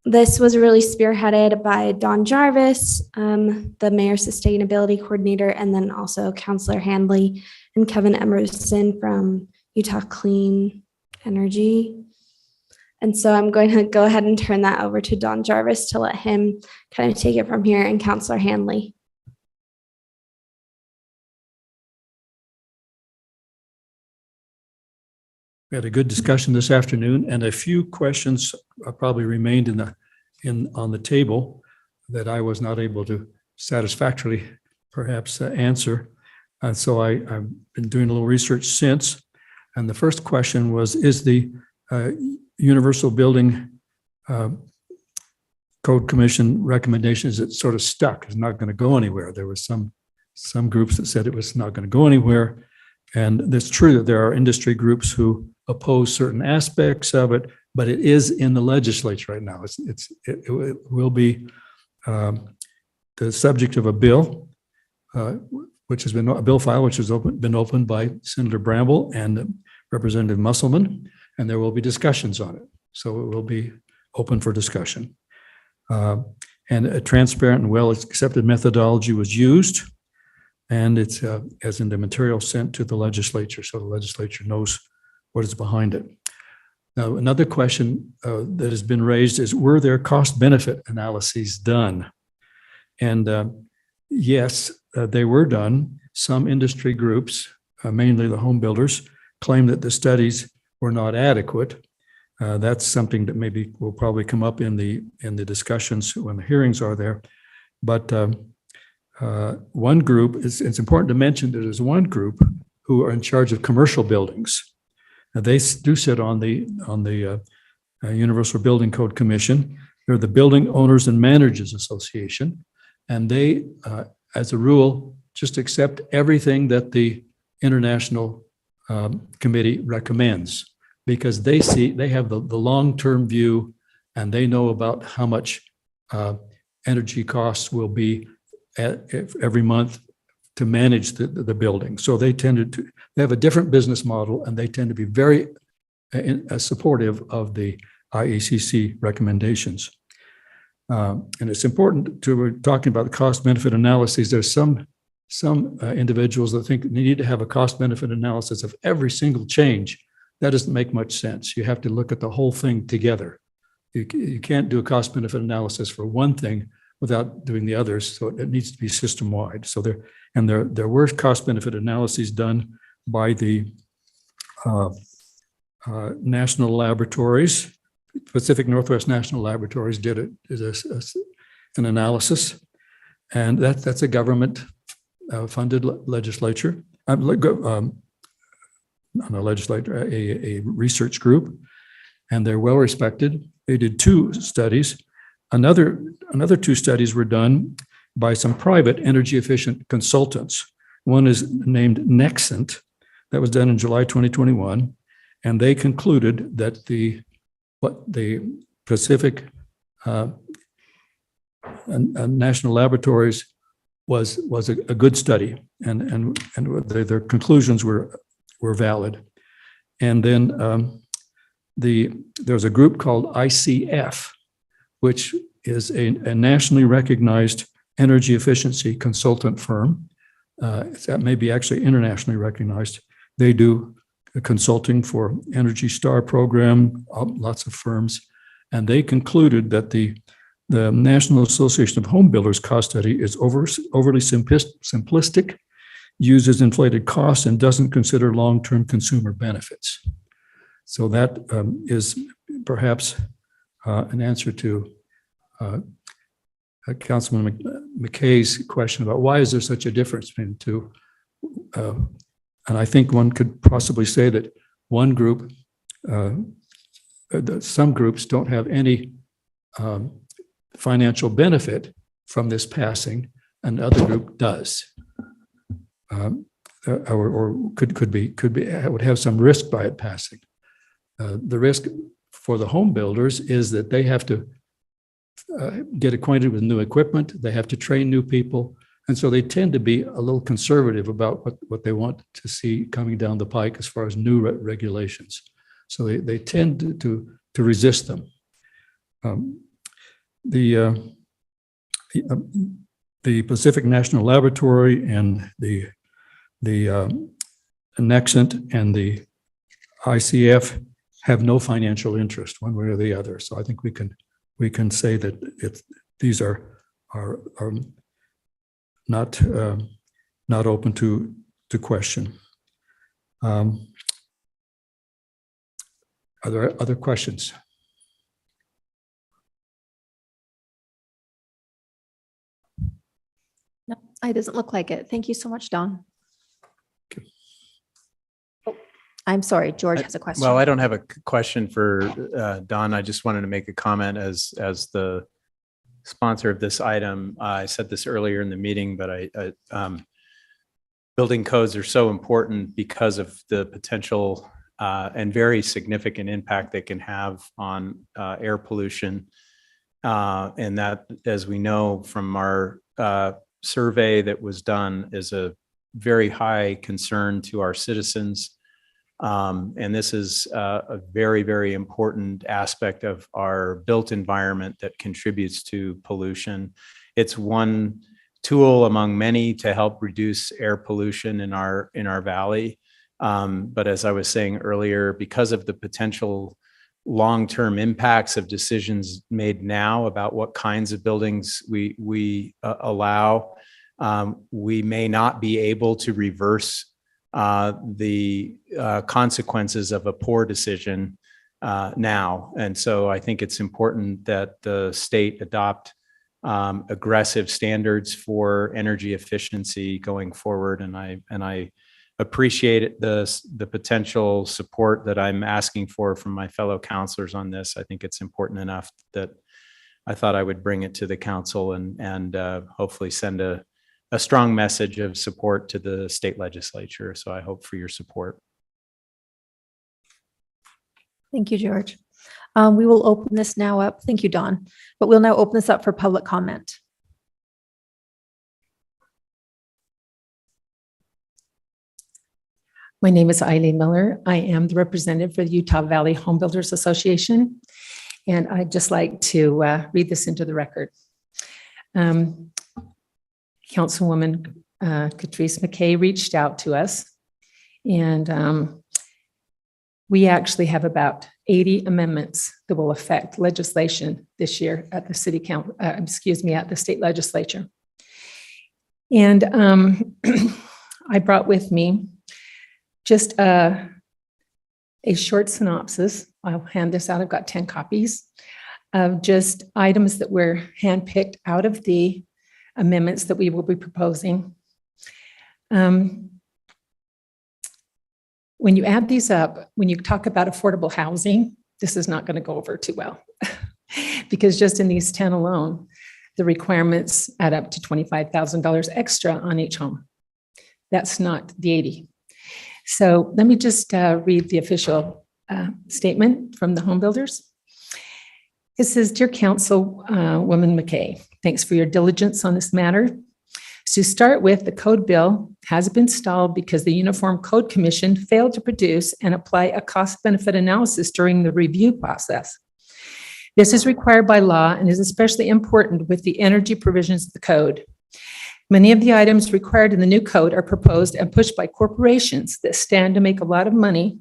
this was really spearheaded by Don Jarvis, the Mayor's Sustainability Coordinator, and then also Councilor Handley and Kevin Emerson from Utah Clean Energy. And so I'm going to go ahead and turn that over to Don Jarvis to let him kind of take it from here, and Councilor Handley. We had a good discussion this afternoon, and a few questions probably remained on the table that I was not able to satisfactorily perhaps answer. So I've been doing a little research since. And the first question was, is the Universal Building Code Commission recommendation, is it sort of stuck? It's not going to go anywhere. There was some groups that said it was not going to go anywhere. And it's true that there are industry groups who oppose certain aspects of it, but it is in the legislature right now. It will be the subject of a bill, which has been a bill file, which has been opened by Senator Bramble and Representative Musselman, and there will be discussions on it. So it will be open for discussion. And a transparent and well-accepted methodology was used. And it's as in the material sent to the legislature, so the legislature knows what is behind it. Now, another question that has been raised is, were there cost-benefit analyses done? And yes, they were done. some industry groups, mainly the home builders, claim that the studies were not adequate. That's something that maybe will probably come up in the discussions when the hearings are there. But one group, it's important to mention that there's one group who are in charge of commercial buildings. Now, they do sit on the Universal Building Code Commission. They're the Building Owners and Managers Association, and they, as a rule, just accept everything that the International Committee recommends, because they have the long-term view, and they know about how much energy costs will be every month to manage the building. So they have a different business model, and they tend to be very supportive of the IACC recommendations. And it's important we're talking about the cost benefit analyses. There's some individuals that think they need to have a cost benefit analysis of every single change. That doesn't make much sense. You have to look at the whole thing together. You can't do a cost benefit analysis for one thing without doing the others. So it needs to be system wide. So there were cost benefit analyses done by the national laboratories. Pacific Northwest National Laboratories did an analysis, and that's a government funded legislature. Not a legislature, a research group, and they're well respected. They did 2 studies. Another 2 studies were done by some private energy efficient consultants. One is named Nexent. That was done in July 2021, and they concluded that the Pacific National Laboratories was a good study, and their conclusions were valid. And then there's a group called ICF, which is a nationally recognized energy efficiency consultant firm. That may be actually internationally recognized. They do consulting for Energy Star program, lots of firms, and they concluded that the National Association of Home Builders cost study is overly simplistic, uses inflated costs, and doesn't consider long-term consumer benefits. So that is perhaps an answer to Councilman McKay's question about why is there such a difference between the two. And I think one could possibly say that one group, some groups don't have any financial benefit from this passing, and the other group does. Or would have some risk by it passing. The risk for the home builders is that they have to get acquainted with new equipment. They have to train new people. And so they tend to be a little conservative about what they want to see coming down the pike as far as new regulations. So they tend to resist them. The Pacific National Laboratory and the Nexent and the ICF have no financial interest one way or the other. So I think we can say that these are not open to question. Are there other questions? No, it doesn't look like it. Thank you so much, Don. Oh, I'm sorry, George has a question. Well, I don't have a question for Don. I just wanted to make a comment as the sponsor of this item. I said this earlier in the meeting, but building codes are so important because of the potential and very significant impact they can have on air pollution. And that, as we know from our survey that was done, is a very high concern to our citizens. And this is a very, very important aspect of our built environment that contributes to pollution. It's one tool among many to help reduce air pollution in our valley. But as I was saying earlier, because of the potential long-term impacts of decisions made now about what kinds of buildings we allow, we may not be able to reverse the consequences of a poor decision now. And so I think it's important that the state adopt aggressive standards for energy efficiency going forward. And I appreciate the potential support that I'm asking for from my fellow counselors on this. I think it's important enough that I thought I would bring it to the council and hopefully send a strong message of support to the state legislature. So I hope for your support. Thank you, George. We will open this now up. Thank you, Dawn. But we'll now open this up for public comment. My name is Eileen Miller. I am the representative for the Utah Valley Home Builders Association. And I'd just like to read this into the record. Councilwoman Catrice McKay reached out to us, and we actually have about 80 amendments that will affect legislation this year at the city council, at the state legislature. And I brought with me just a short synopsis. I'll hand this out. I've got 10 copies of just items that were handpicked out of the amendments that we will be proposing. When you add these up, when you talk about affordable housing, this is not going to go over too well because just in these 10 alone, the requirements add up to $25,000 extra on each home. That's not the 80. So let me just read the official statement from the home builders. It says, "Dear Councilwoman McKay, thanks for your diligence on this matter. To start with, the code bill has been stalled because the Uniform Code Commission failed to produce and apply a cost-benefit analysis during the review process. This is required by law and is especially important with the energy provisions of the code. Many of the items required in the new code are proposed and pushed by corporations that stand to make a lot of money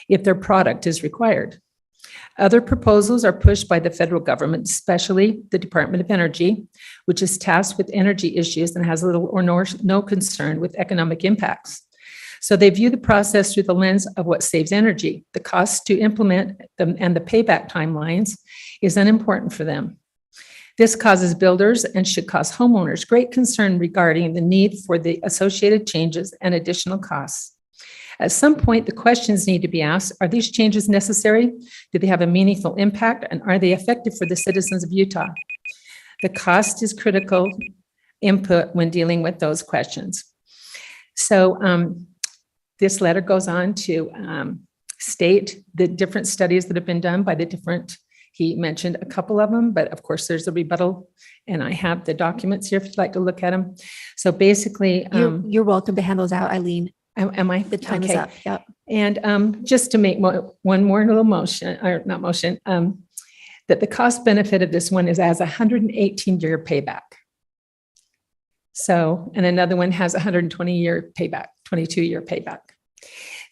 if their product is required. Other proposals are pushed by the federal government, especially the Department of Energy, which is tasked with energy issues and has little or no concern with economic impacts. So they view the process through the lens of what saves energy. The cost to implement them and the payback timelines is unimportant for them. This causes builders and should cause homeowners great concern regarding the need for the associated changes and additional costs. At some point, the questions need to be asked, are these changes necessary? Do they have a meaningful impact? And are they effective for the citizens of Utah? The cost is critical input when dealing with those questions." So this letter goes on to state the different studies that have been done by the different, he mentioned a couple of them, but of course there's a rebuttal, and I have the documents here if you'd like to look at them. So basically- You're welcome to hand those out, Eileen. Am I? The time is Okay. up. Yep. And just to make one more little motion, or not motion, that the cost benefit of this one is as a 118-year payback. So, and another one has a 120-year payback, 22-year payback.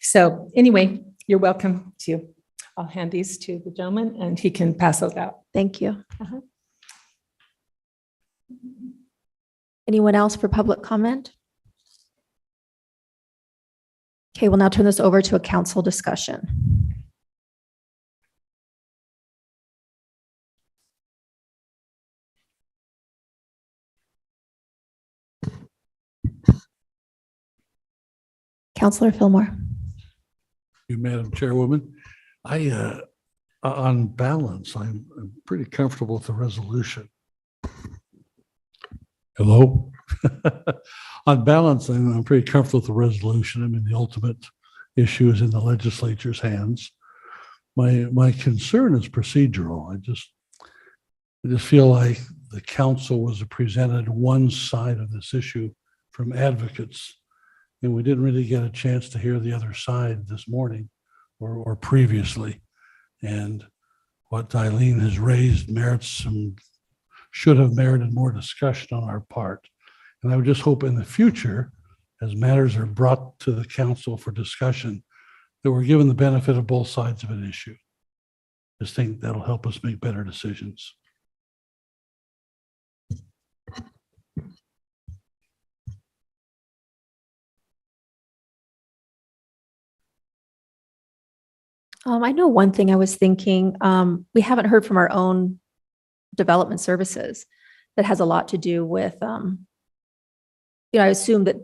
So anyway, you're welcome to, I'll hand these to the gentleman and he can pass those out. Thank you. Anyone else for public comment? Okay, we'll now turn this over to a council discussion. Councilor Fillmore. You, Madam Chairwoman. On balance, I'm pretty comfortable with the resolution. Hello? On balance, I'm pretty comfortable with the resolution. I mean, the ultimate issue is in the legislature's hands. My concern is procedural. I just feel like the council was presented one side of this issue from advocates, and we didn't really get a chance to hear the other side this morning or previously. And what Eileen has raised should have merited more discussion on our part. And I would just hope in the future, as matters are brought to the council for discussion, that we're given the benefit of both sides of an issue. I just think that'll help us make better decisions. I know one thing I was thinking, we haven't heard from our own development services that has a lot to do with, I assume that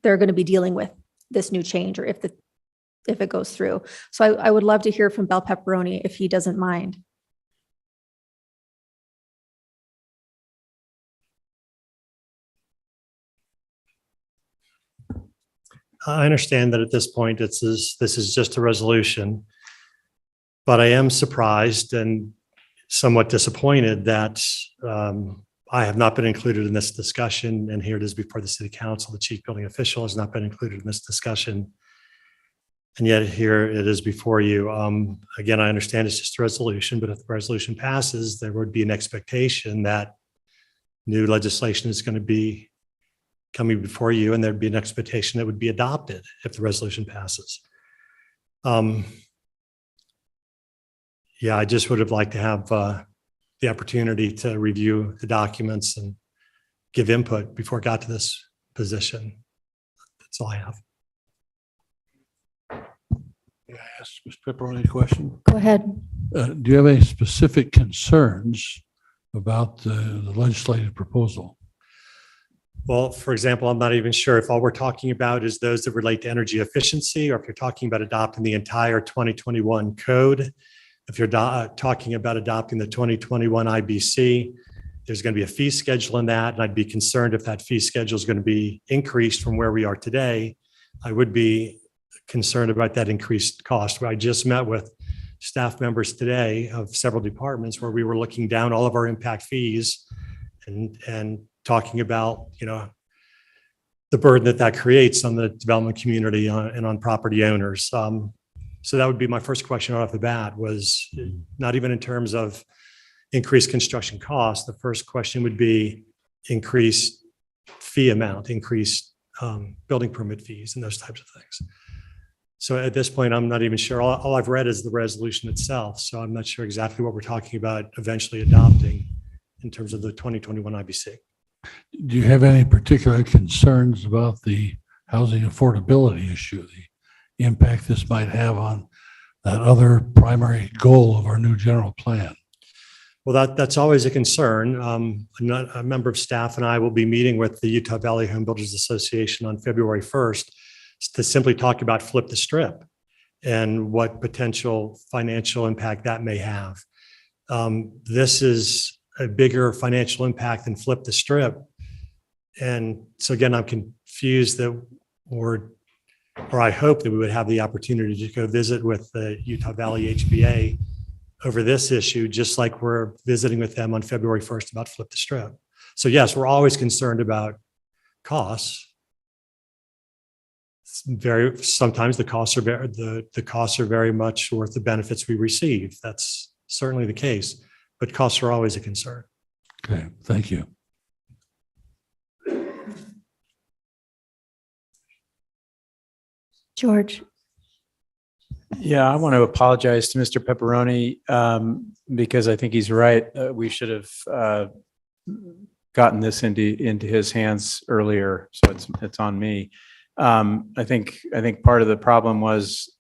they're going to be dealing with this new change, or if it goes through. So I would love to hear from Bel Pepperoni if he doesn't mind. I understand that at this point, this is just a resolution. But I am surprised and somewhat disappointed that I have not been included in this discussion. And here it is before the city council. The chief building official has not been included in this discussion. And yet here it is before you. Again, I understand it's just a resolution, but if the resolution passes, there would be an expectation that new legislation is going to be coming before you, and there'd be an expectation that would be adopted if the resolution passes. Yeah, I just would have liked to have the opportunity to review the documents and give input before it got to this position. That's all I have. May I ask Ms. Pepperoni a question? Go ahead. Do you have any specific concerns about the legislative proposal? Well, for example, I'm not even sure if all we're talking about is those that relate to energy efficiency, or if you're talking about adopting the entire 2021 code. If you're talking about adopting the 2021 IBC, there's going to be a fee schedule in that. And I'd be concerned if that fee schedule is going to be increased from where we are today. I would be concerned about that increased cost. I just met with staff members today of several departments where we were looking down all of our impact fees and talking about, the burden that creates on the development community and on property owners. So that would be my first question right off the bat, was not even in terms of increased construction costs. The first question would be increased fee amount, increased building permit fees and those types of things. So at this point, I'm not even sure. All I've read is the resolution itself. So I'm not sure exactly what we're talking about eventually adopting in terms of the 2021 IBC. Do you have any particular concerns about the housing affordability issue, the impact this might have on that other primary goal of our new general plan? Well, that's always a concern. A member of staff and I will be meeting with the Utah Valley Home Builders Association on February 1st to simply talk about Flip the Strip and what potential financial impact that may have. This is a bigger financial impact than Flip the Strip. And so again, I'm confused that, or I hope that we would have the opportunity to go visit with the Utah Valley HBA over this issue, just like we're visiting with them on February 1st about Flip the Strip. So yes, we're always concerned about costs. Sometimes the costs are very much worth the benefits we receive. That's certainly the case, but costs are always a concern. Okay, thank you. George. Yeah, I want to apologize to Mr. Pepperoni because I think he's right. We should have gotten this into his hands earlier, so it's on me. I think part of the problem was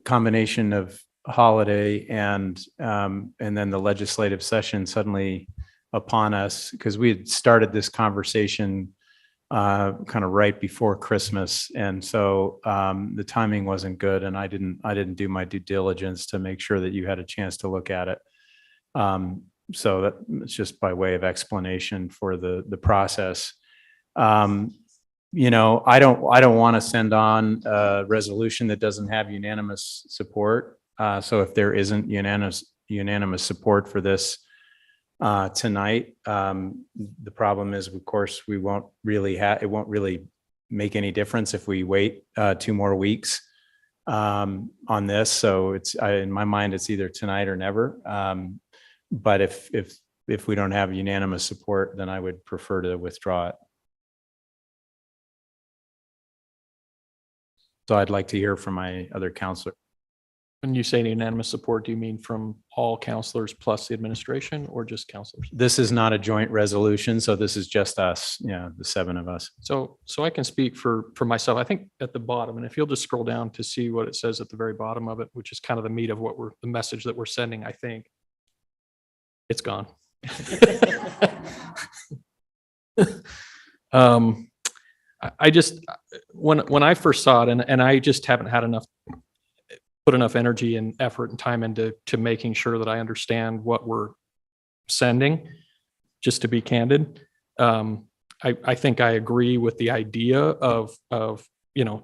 combination of holiday and then the legislative session suddenly upon us, because we had started this conversation kind of right before Christmas, and so the timing wasn't good, and I didn't do my due diligence to make sure that you had a chance to look at it. So that's just by way of explanation for the process. I don't want to send on a resolution that doesn't have unanimous support. So if there isn't unanimous support for this tonight, the problem is, of course, it won't really make any difference if we wait 2 more weeks on this. So in my mind, it's either tonight or never. But if we don't have unanimous support, then I would prefer to withdraw it. So I'd like to hear from my other counselor. When you say unanimous support, do you mean from all counselors plus the administration or just counselors? This is not a joint resolution, so this is just us, the 7 of us. So I can speak for myself. I think at the bottom, and if you'll just scroll down to see what it says at the very bottom of it, which is kind of the meat of the message that we're sending, I think it's gone. I just, when I first saw it, and I just haven't had put enough energy and effort and time into making sure that I understand what we're sending, just to be candid. I think I agree with the idea of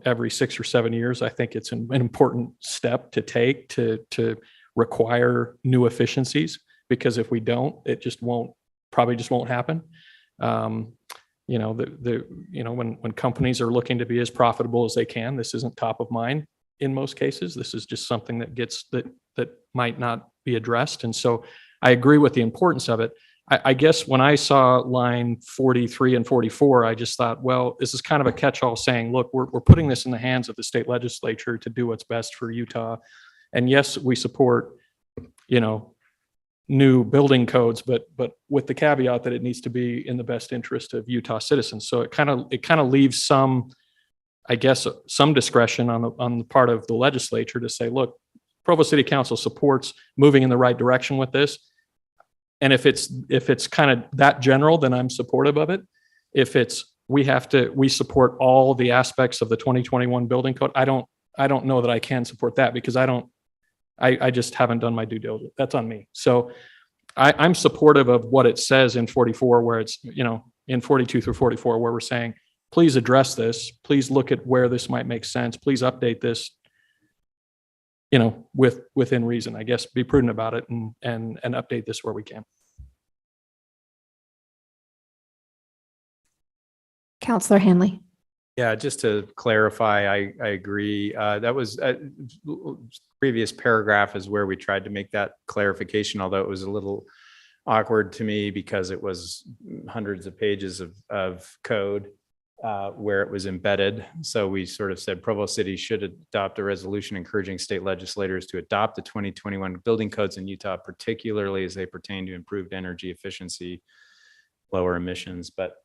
every 6 or 7 years. I think it's an important step to take to require new efficiencies, because if we don't, it just probably won't happen. When companies are looking to be as profitable as they can, this isn't top of mind in most cases. This is just something that might not be addressed. And so I agree with the importance of it. I guess when I saw line 43 and 44, I just thought, well, this is kind of a catch-all saying, look, we're putting this in the hands of the state legislature to do what's best for Utah. And yes, we support, new building codes, but with the caveat that it needs to be in the best interest of Utah citizens. So it kind of leaves some discretion on the part of the legislature to say, look, Provo City Council supports moving in the right direction with this. And if it's kind of that general, then I'm supportive of it. If we support all the aspects of the 2021 building code, I don't know that I can support that, because I just haven't done my due diligence. That's on me. So I'm supportive of what it says in 44, where it's, in 42 through 44, where we're saying, please address this. Please look at where this might make sense. Please update this, within reason. I guess be prudent about it and update this where we can. Counselor Hanley. Yeah, just to clarify, I agree. That was previous paragraph is where we tried to make that clarification, although it was a little awkward to me because it was hundreds of pages of code where it was embedded. So we sort of said Provo City should adopt a resolution encouraging state legislators to adopt the 2021 building codes in Utah, particularly as they pertain to improved energy efficiency, lower emissions, but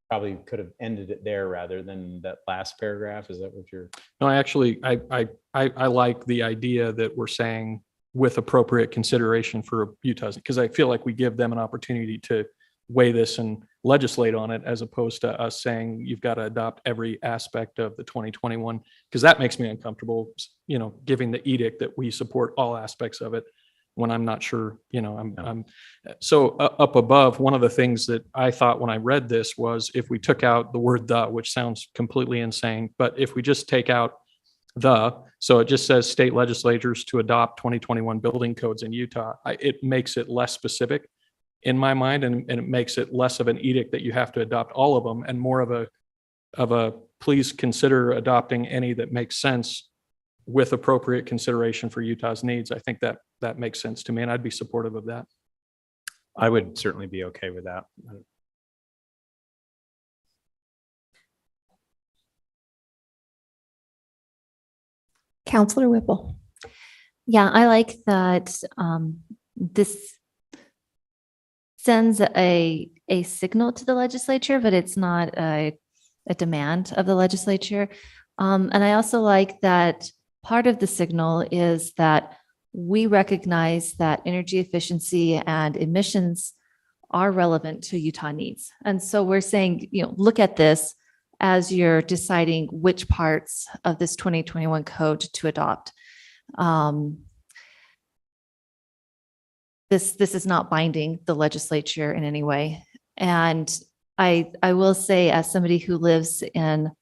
probably could have ended it there rather than that last paragraph. Is that what you're? No, I like the idea that we're saying with appropriate consideration for Utah's, because I feel like we give them an opportunity to weigh this and legislate on it, as opposed to us saying you've got to adopt every aspect of the 2021, because that makes me uncomfortable, giving the edict that we support all aspects of it when I'm not sure, I'm so up above. One of the things that I thought when I read this was if we took out the word "the," which sounds completely insane, but if we just take out so it just says state legislatures to adopt 2021 building codes in Utah, it makes it less specific in my mind, and it makes it less of an edict that you have to adopt all of them, and more of a please consider adopting any that makes sense with appropriate consideration for Utah's needs. I think that makes sense to me, and I'd be supportive of that. I would certainly be okay with that. Counselor Whipple. Yeah, I like that this sends a signal to the legislature, but it's not a demand of the legislature. And I also like that part of the signal is that we recognize that energy efficiency and emissions are relevant to Utah needs. And so we're saying, look at this as you're deciding which parts of this 2021 code to adopt. This is not binding the legislature in any way. And I will say, as somebody who lives in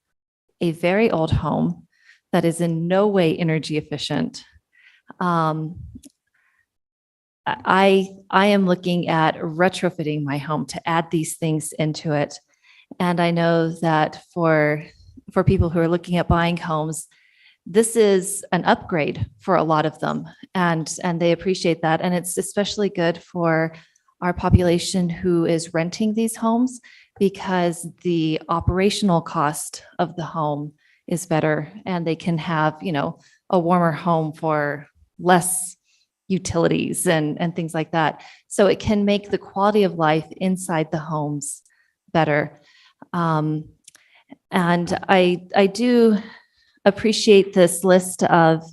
a very old home that is in no way energy efficient, I am looking at retrofitting my home to add these things into it. And I know that for people who are looking at buying homes, this is an upgrade for a lot of them, and they appreciate that. And it's especially good for our population who is renting these homes, because the operational cost of the home is better, and they can have, a a warmer home for less utilities and things like that. So it can make the quality of life inside the homes better. And I do appreciate this list of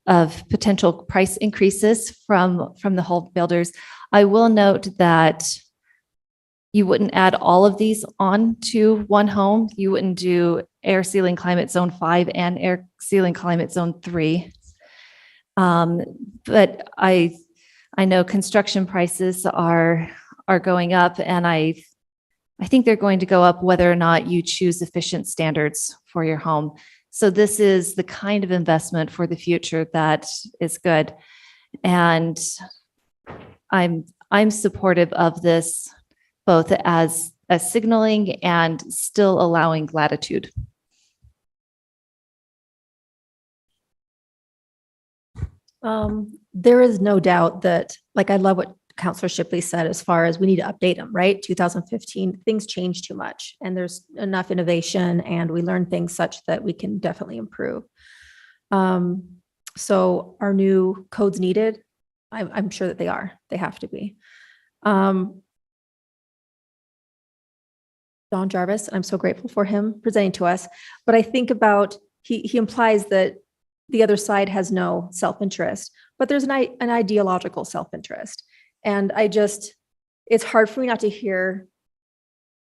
potential price increases from the home builders. I will note that you wouldn't add all of these on to one home. You wouldn't do air sealing climate zone 5 and air sealing climate zone 3. But I know construction prices are going up, and I think they're going to go up whether or not you choose efficient standards for your home. So this is the kind of investment for the future that is good. And I'm supportive of this, both as a signaling and still allowing latitude. There is no doubt that, like, I love what Councilor Shipley said as far as we need to update them, right? 2015, things change too much and there's enough innovation and we learn things such that we can definitely improve. So are new codes needed? I'm sure that they have to be. Don Jarvis, I'm so grateful for him presenting to us, but I think about, he implies that the other side has no self-interest, but there's an ideological self-interest. And it's hard for me not to hear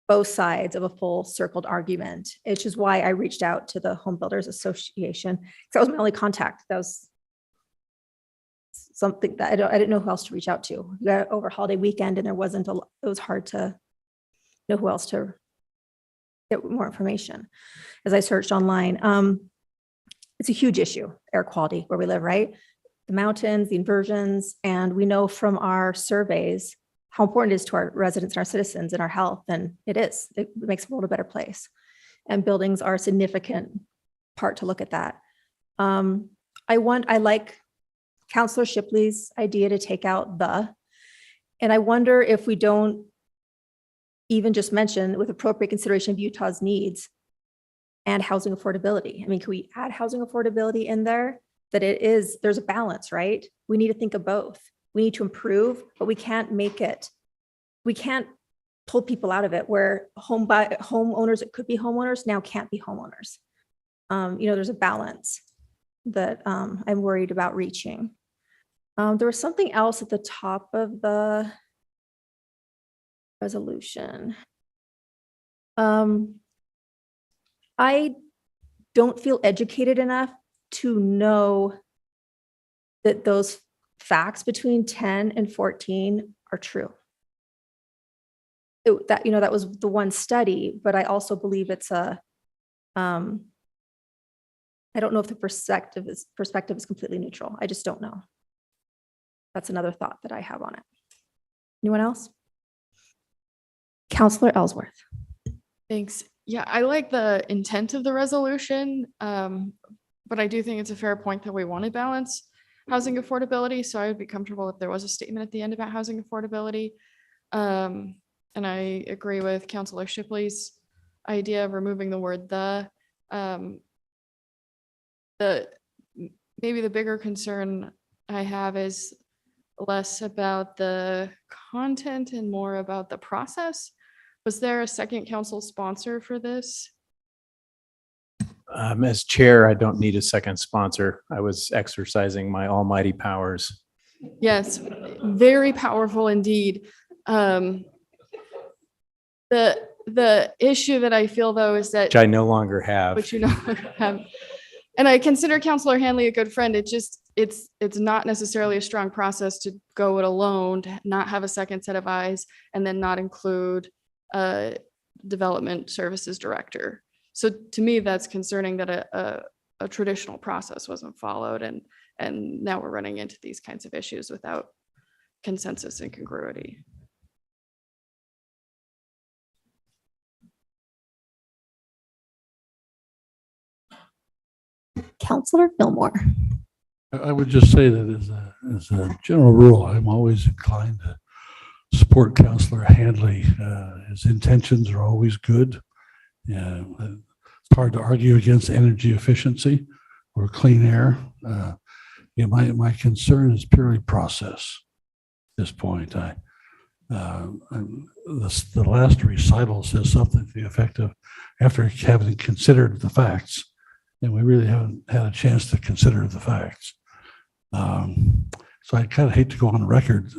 both sides of a full circled argument. It's just why I reached out to the Home Builders Association, because that was my only contact. That was something that I didn't know who else to reach out to. We got over holiday weekend and it was hard to know who else to get more information as I searched online. It's a huge issue, air quality where we live, right? The mountains, the inversions, and we know from our surveys how important it is to our residents and our citizens and our health, and it is. It makes the world a better place. And buildings are a significant part to look at that. I like Councilor Shipley's idea to take out and I wonder if we don't even just mention with appropriate consideration of Utah's needs and housing affordability. I mean, can we add housing affordability in there? That there's a balance, right? We need to think of both. We need to improve, but we can't pull people out of it where homeowners, it could be homeowners, now can't be homeowners. There's a balance that I'm worried about reaching. There was something else at the top of the resolution. I don't feel educated enough to know that those facts between 10 and 14 are true. That was the one study, but I also believe it's I don't know if the perspective is completely neutral. I just don't know. That's another thought that I have on it. Anyone else? Councilor Ellsworth. Thanks. Yeah, I like the intent of the resolution, but I do think it's a fair point that we want to balance housing affordability. So I would be comfortable if there was a statement at the end about housing affordability. And I agree with Councilor Shipley's idea of removing the word maybe the bigger concern I have is less about the content and more about the process. Was there a second council sponsor for this? As chair, I don't need a second sponsor. I was exercising my almighty powers. Yes, very powerful indeed. The issue that I feel though is that Which I no longer have. Which you no longer have. And I consider Councilor Hanley a good friend. It's not necessarily a strong process to go it alone, to not have a second set of eyes, and then not include a development services director. So to me, that's concerning that a traditional process wasn't followed, and now we're running into these kinds of issues without consensus and congruity. Councilor Fillmore. I would just say that as a general rule, I'm always inclined to support Councilor Handley. His intentions are always good. Yeah, it's hard to argue against energy efficiency. or clean air. My concern is purely process at this point. The last recital says something to the effect of, after having considered the facts, and we really haven't had a chance to consider the facts. So I kind of hate to go on record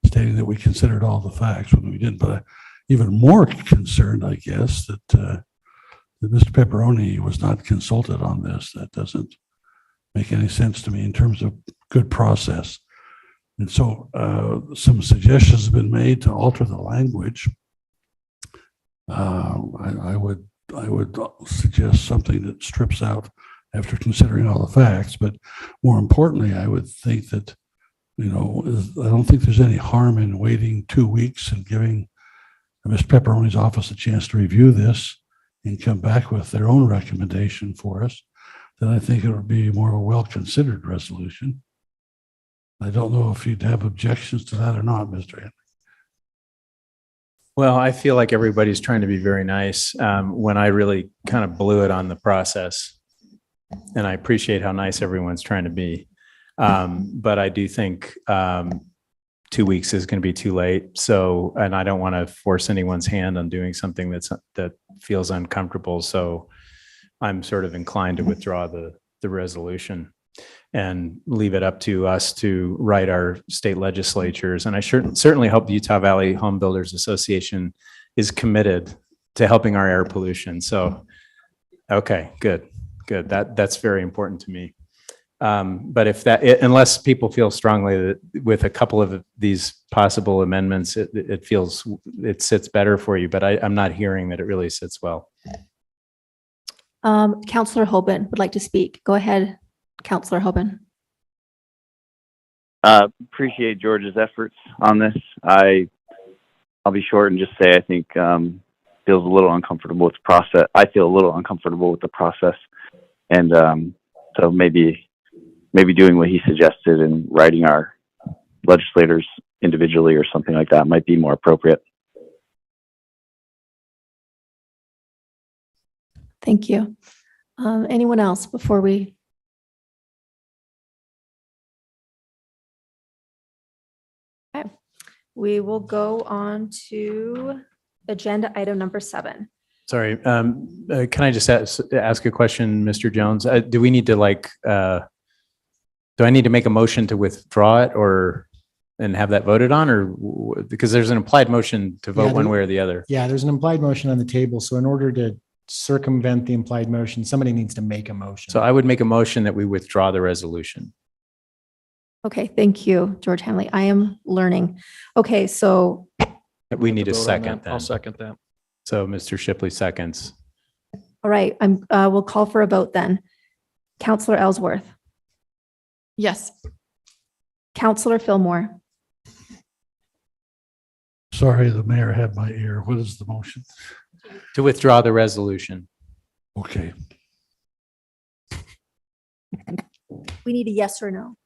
stating that we considered all the facts when we didn't, but I'm even more concerned, I guess, that Mr. Pepperoni was not consulted on this. That doesn't make any sense to me in terms of good process. And so some suggestions have been made to alter the language. I would suggest something that strips out after considering all the facts, but more importantly, I would think that, I don't think there's any harm in waiting 2 weeks and giving Mr. Pepperoni's office a chance to review this and come back with their own recommendation for us. Then I think it would be more of a well-considered resolution. I don't know if you'd have objections to that or not, Mr. Henry. Well, I feel like everybody's trying to be very nice when I really kind of blew it on the process. And I appreciate how nice everyone's trying to be. But I do think 2 weeks is going to be too late. So, and I don't want to force anyone's hand on doing something that feels uncomfortable. So I'm sort of inclined to withdraw the resolution and leave it up to us to write our state legislatures. And I certainly hope the Utah Valley Home Builders Association is committed to helping our air pollution. So, okay, good. That's very important to me. But unless people feel strongly that with a couple of these possible amendments, it sits better for you, but I'm not hearing that it really sits well. Councillor Hoban would like to speak. Go ahead, Councillor Hoban. Appreciate George's efforts on this. I'll be short and just say I think feels a little uncomfortable with the process. I feel a little uncomfortable with the process, and so maybe doing what he suggested and writing our legislators individually or something like that might be more appropriate. Thank you. Anyone else before we? Okay. We will go on to agenda item number 7. Sorry, can I just ask a question, Mr. Jones? Do we need to do I need to make a motion to withdraw it and have that voted on, or because there's an implied motion to vote one way or the other? Yeah, there's an implied motion on the table. So in order to circumvent the implied motion, somebody needs to make a motion. So I would make a motion that we withdraw the resolution. Okay, thank you, George Hanley. I am learning. Okay, so. We need a second then. I'll second that. So Mr. Shipley seconds. All right, we'll call for a vote then. Councillor Ellsworth. Yes. Councillor Fillmore. Sorry, the mayor had my ear. What is the motion? To withdraw the resolution. Okay. We need a yes or no.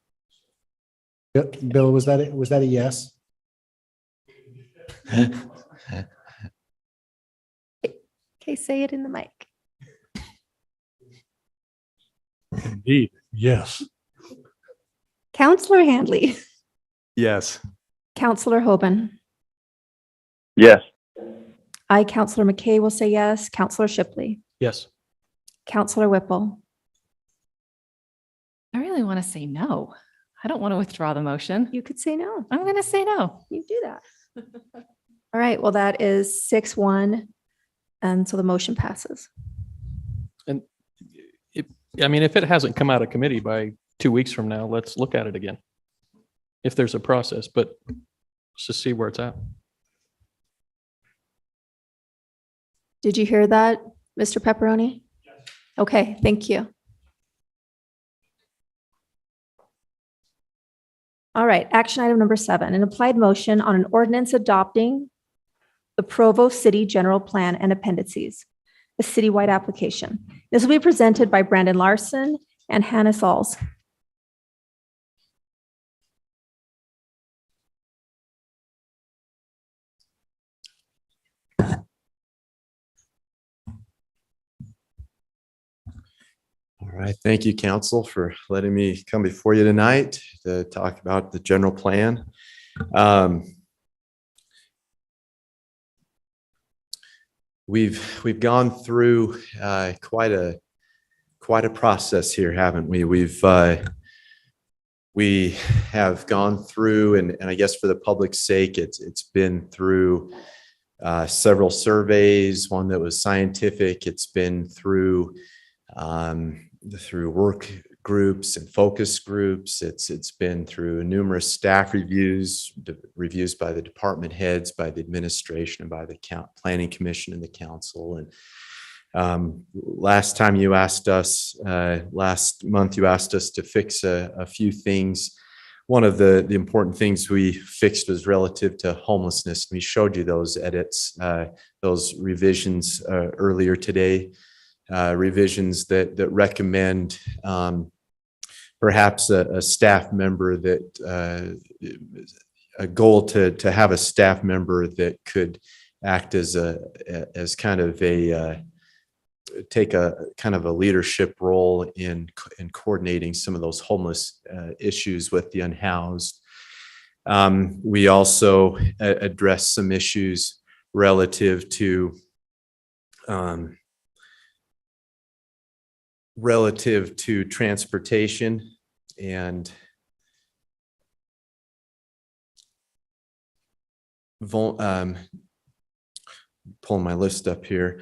Bill, was that a yes? Okay, say it in the mic. Indeed, yes. Councillor Handley. Yes. Councillor Hoban. Yes. I, Councillor McKay, will say yes. Councillor Shipley. Yes. Councillor Whipple. I really want to say no. I don't want to withdraw the motion. You could say no. I'm going to say no. You do that. All right, well, that is 6-1. And so the motion passes. And if it hasn't come out of committee by 2 weeks from now, let's look at it again. If there's a process, but let's just see where it's at. Did you hear that, Mr. Pepperoni? Yes. Okay, thank you. All right, action item number 7, an applied motion on an ordinance adopting the Provo City General Plan and Appendices, a citywide application. This will be presented by Brandon Larson and Hannah Sauls. All right. Thank you, council, for letting me come before you tonight to talk about the general plan. We've gone through quite a process here, haven't we? We have gone through, and I guess for the public's sake, it's been through several surveys, one that was scientific. It's been through work groups and focus groups. It's been through numerous staff reviews by the department heads, by the administration, and by the planning commission and the council. And last month you asked us to fix a few things. One of the important things we fixed was relative to homelessness. We showed you those edits, those revisions earlier today, revisions that recommend perhaps a staff member that a goal to have a staff member that could act as kind of a take a kind of a leadership role in coordinating some of those homeless issues with the unhoused. We also addressed some issues relative to transportation and pulling my list up here,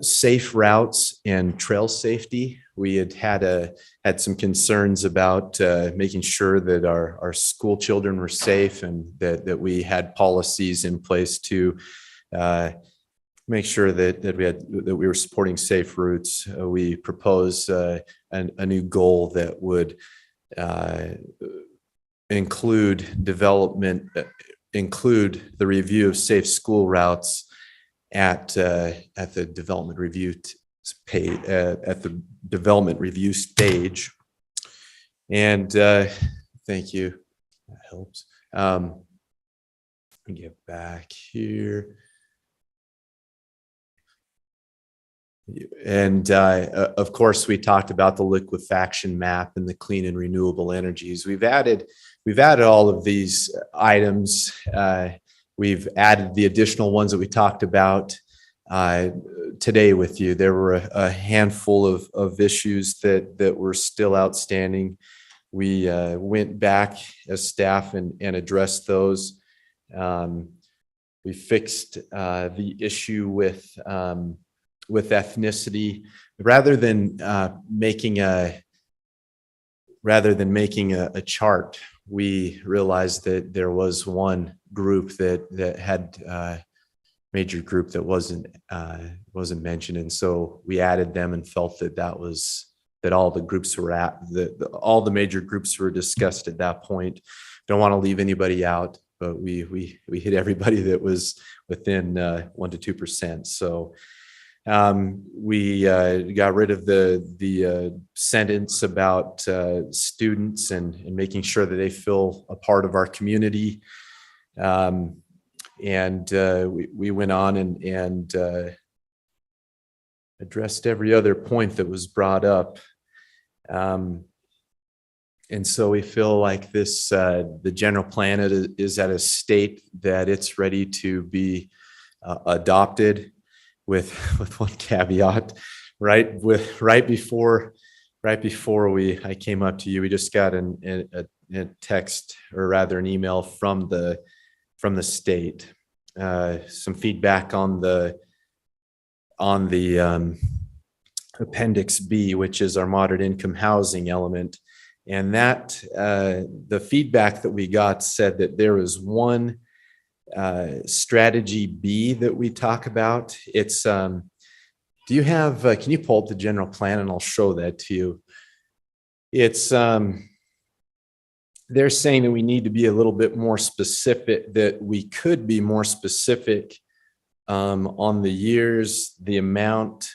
safe routes and trail safety. We had some concerns about making sure that our school children were safe, and that we had policies in place to make sure that we were supporting safe routes. We proposed a new goal that would include the review of safe school routes at the development review at the development review stage. And thank you. That helps. Let me get back here. And of course, we talked about the liquefaction map and the clean and renewable energies. We've added all of these items. We've added the additional ones that we talked about today with you. There were a handful of issues that were still outstanding. We went back as staff and addressed those. We fixed the issue with ethnicity. Rather than making a chart, we realized that there was one group that had major group that wasn't mentioned, and so we added them and felt that all the groups were all the major groups were discussed at that point. Don't want to leave anybody out, but we hit everybody that was within 1% to 2%. So we got rid of the sentence about students and making sure that they feel a part of our community. And we went on and addressed every other point that was brought up. And so we feel like the general plan is at a state that it's ready to be adopted, with one caveat. Right before I came up to you, we just got a text, or rather an email from the state, some feedback on the Appendix B, which is our moderate income housing element. And that the feedback that we got said that there was one strategy B that we talk about. It's do you have can you pull up the general plan and I'll show that to you. It's they're saying that we need to be a little bit more specific, that we could be more specific on the years, the amount,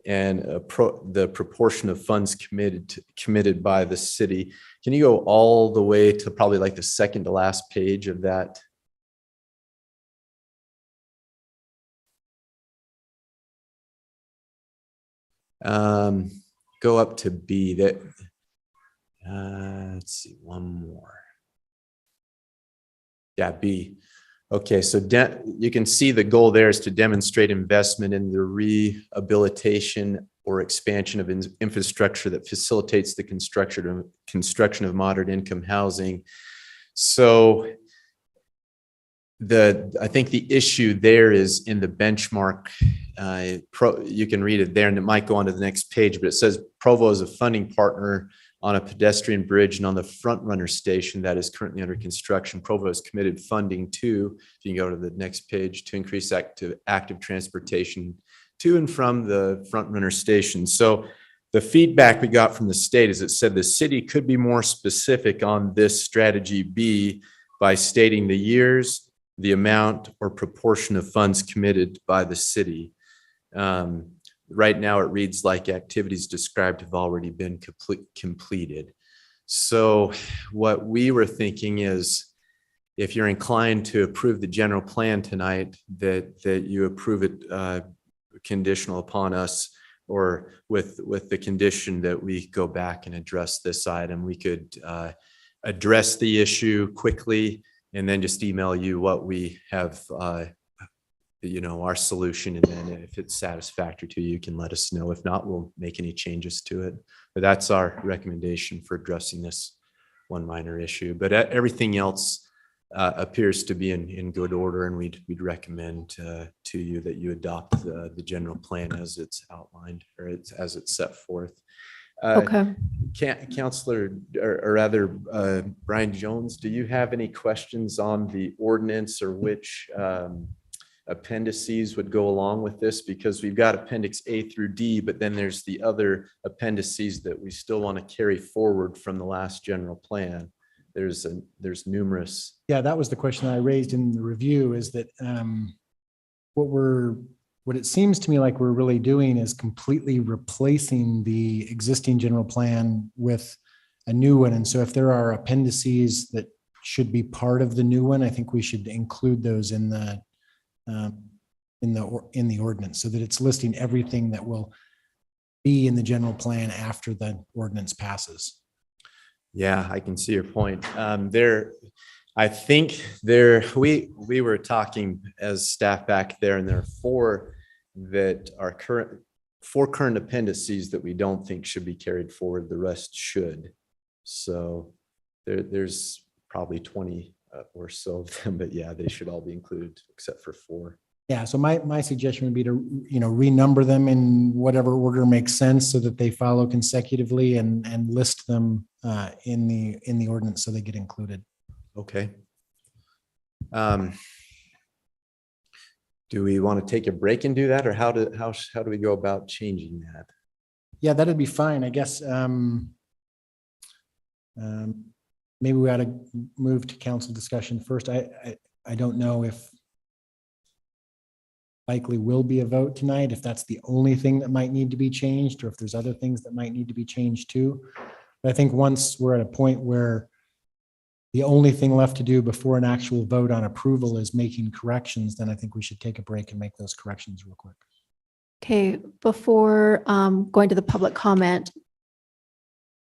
and the proportion of funds committed by the city. Can you go all the way to probably like the second to last page of that? Go go up to B. That let's see, one more. Yeah, B. Okay, so you can see the goal there is to demonstrate investment in the rehabilitation or expansion of infrastructure that facilitates the construction of moderate income housing. So I think the issue there is in the benchmark. You can read it there, and it might go on to the next page, but it says Provo is a funding partner on a pedestrian bridge and on the front runner station that is currently under construction. Provo has committed funding to, if you can go to the next page, to increase active transportation to and from the front runner station. So the feedback we got from the state is it said the city could be more specific on this strategy B by stating the years, the amount or proportion of funds committed by the city. Right now, it reads like activities described have already been completed. So what we were thinking is, if you're inclined to approve the general plan tonight, that you approve it conditional upon us, or with the condition that we go back and address this item. We could address the issue quickly and then just email you what we have, our solution, and then if it's satisfactory to you, you can let us know. If not, we'll make any changes to it. But that's our recommendation for addressing this one minor issue. But everything else appears to be in good order, and we'd recommend to you that you adopt the general plan as it's outlined, or as it's set forth. Okay. Counselor, or rather, Brian Jones, do you have any questions on the ordinance, or which appendices would go along with this? Because we've got appendix A through D, but then there's the other appendices that we still want to carry forward from the last general plan. There's numerous. Yeah, that was the question I raised in the review, is that what it seems to me like we're really doing is completely replacing the existing general plan with a new one. And so if there are appendices that should be part of the new one, I think we should include those in the ordinance, so that it's listing everything that will be in the general plan after the ordinance passes. Yeah, I can see your point. I think we were talking as staff back there, and there are four current appendices that we don't think should be carried forward. The rest should. So there's probably 20 or so of them, but yeah, they should all be included except for 4. Yeah, so my suggestion would be to, renumber them in whatever order makes sense, so that they follow consecutively, and list them in the ordinance so they get included. Okay. Do we want to take a break and do that, or how do we go about changing that? Yeah, that'd be fine. I guess maybe we ought to move to council discussion first. I don't know if likely will be a vote tonight, if that's the only thing that might need to be changed, or if there's other things that might need to be changed too. But I think once we're at a point where the only thing left to do before an actual vote on approval is making corrections, then I think we should take a break and make those corrections real quick. Okay, before going to the public comment,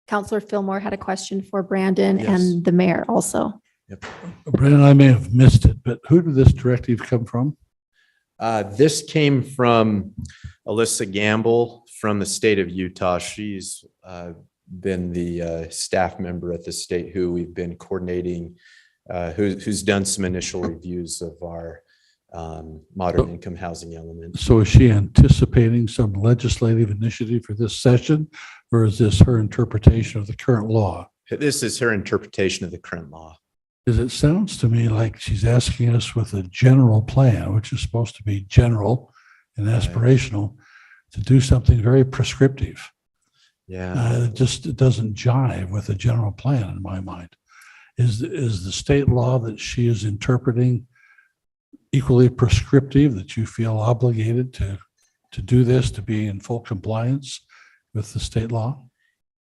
Councillor Fillmore had a question for Brandon. Yes. And the mayor also. Yep. Brandon, I may have missed it, but who did this directive come from? This came from Alyssa Gamble from the state of Utah. She's been the staff member at the state who we've been coordinating, who's done some initial reviews of our moderate income housing element. So is she anticipating some legislative initiative for this session, or is this her interpretation of the current law? This is her interpretation of the current law. Because it sounds to me like she's asking us with a general plan, which is supposed to be general and aspirational, to do something very prescriptive. Yeah. It doesn't jive with a general plan in my mind. Is the state law that she is interpreting equally prescriptive, that you feel obligated to do this, to be in full compliance with the state law?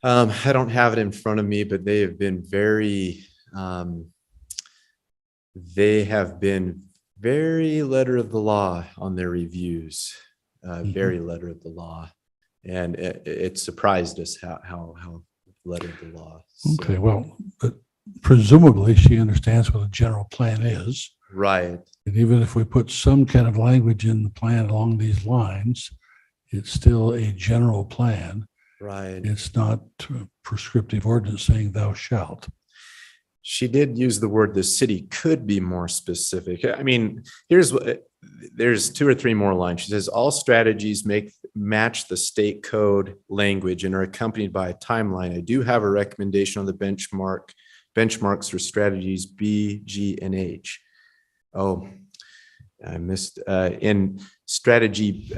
I don't have it in front of me, but they have been very letter of the law on their reviews, very letter of the law. And it surprised us how letter of the law. So- Okay, well, but presumably she understands what a general plan is. Right. And even if we put some kind of language in the plan along these lines, it's still a general plan. Right. It's not a prescriptive ordinance saying thou shalt. She did use the word the city could be more specific. I mean, there's 2 or 3 more lines. She says all strategies match the state code language and are accompanied by a timeline. I do have a recommendation on the benchmarks for strategies B, G, and H. Oh, I missed in strategy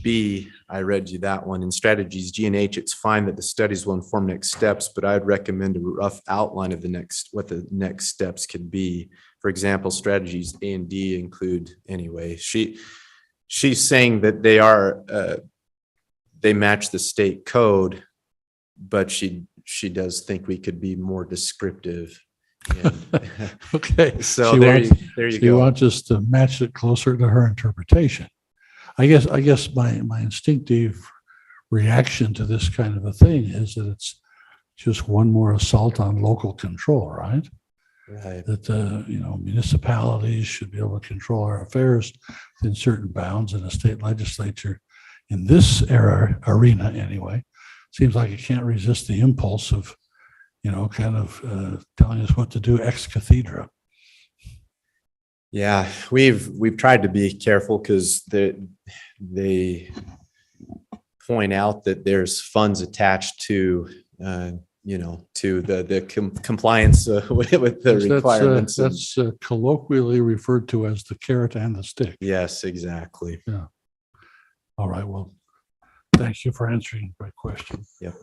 B, I read you that one. In strategies G and H, it's fine that the studies will inform next steps, but I'd recommend a rough outline of what the next steps could be. For example, strategies A and D include anyway. She's saying that they match the state code, but she does think we could be more descriptive. Okay. So there you She go. wants us to match it closer to her interpretation. I guess my instinctive reaction to this kind of a thing is that it's just one more assault on local control, right? Right. That municipalities should be able to control our affairs within certain bounds, and the state legislature in this arena anyway seems like it can't resist the impulse of telling us what to do ex cathedra. Yeah, we've tried to be careful because they point out that there's funds attached to the compliance with the requirements. That's colloquially referred to as the carrot and the stick. Yes, exactly. Yeah. All right. Well, thank you for answering my question. Yep.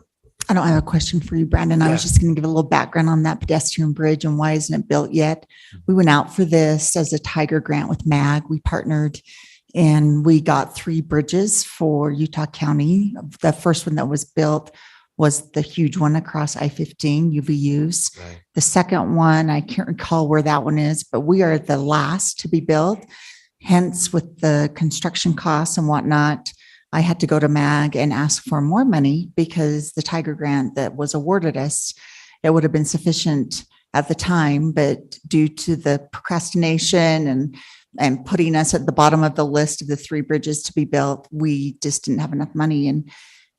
I don't have a question for you, Brandon. I was just going to give a little background on that pedestrian bridge and why isn't it built yet? We went out for this as a Tiger grant with MAG. We partnered and we got 3 bridges for Utah County. The first one that was built was the huge one across I-15 UVUs. Right. The second one, I can't recall where that one is, but we are the last to be built. Hence, with the construction costs and whatnot, I had to go to MAG and ask for more money because the Tiger grant that was awarded us, it would have been sufficient at the time, but due to the procrastination and putting us at the bottom of the list of the 3 bridges to be built, we just didn't have enough money. And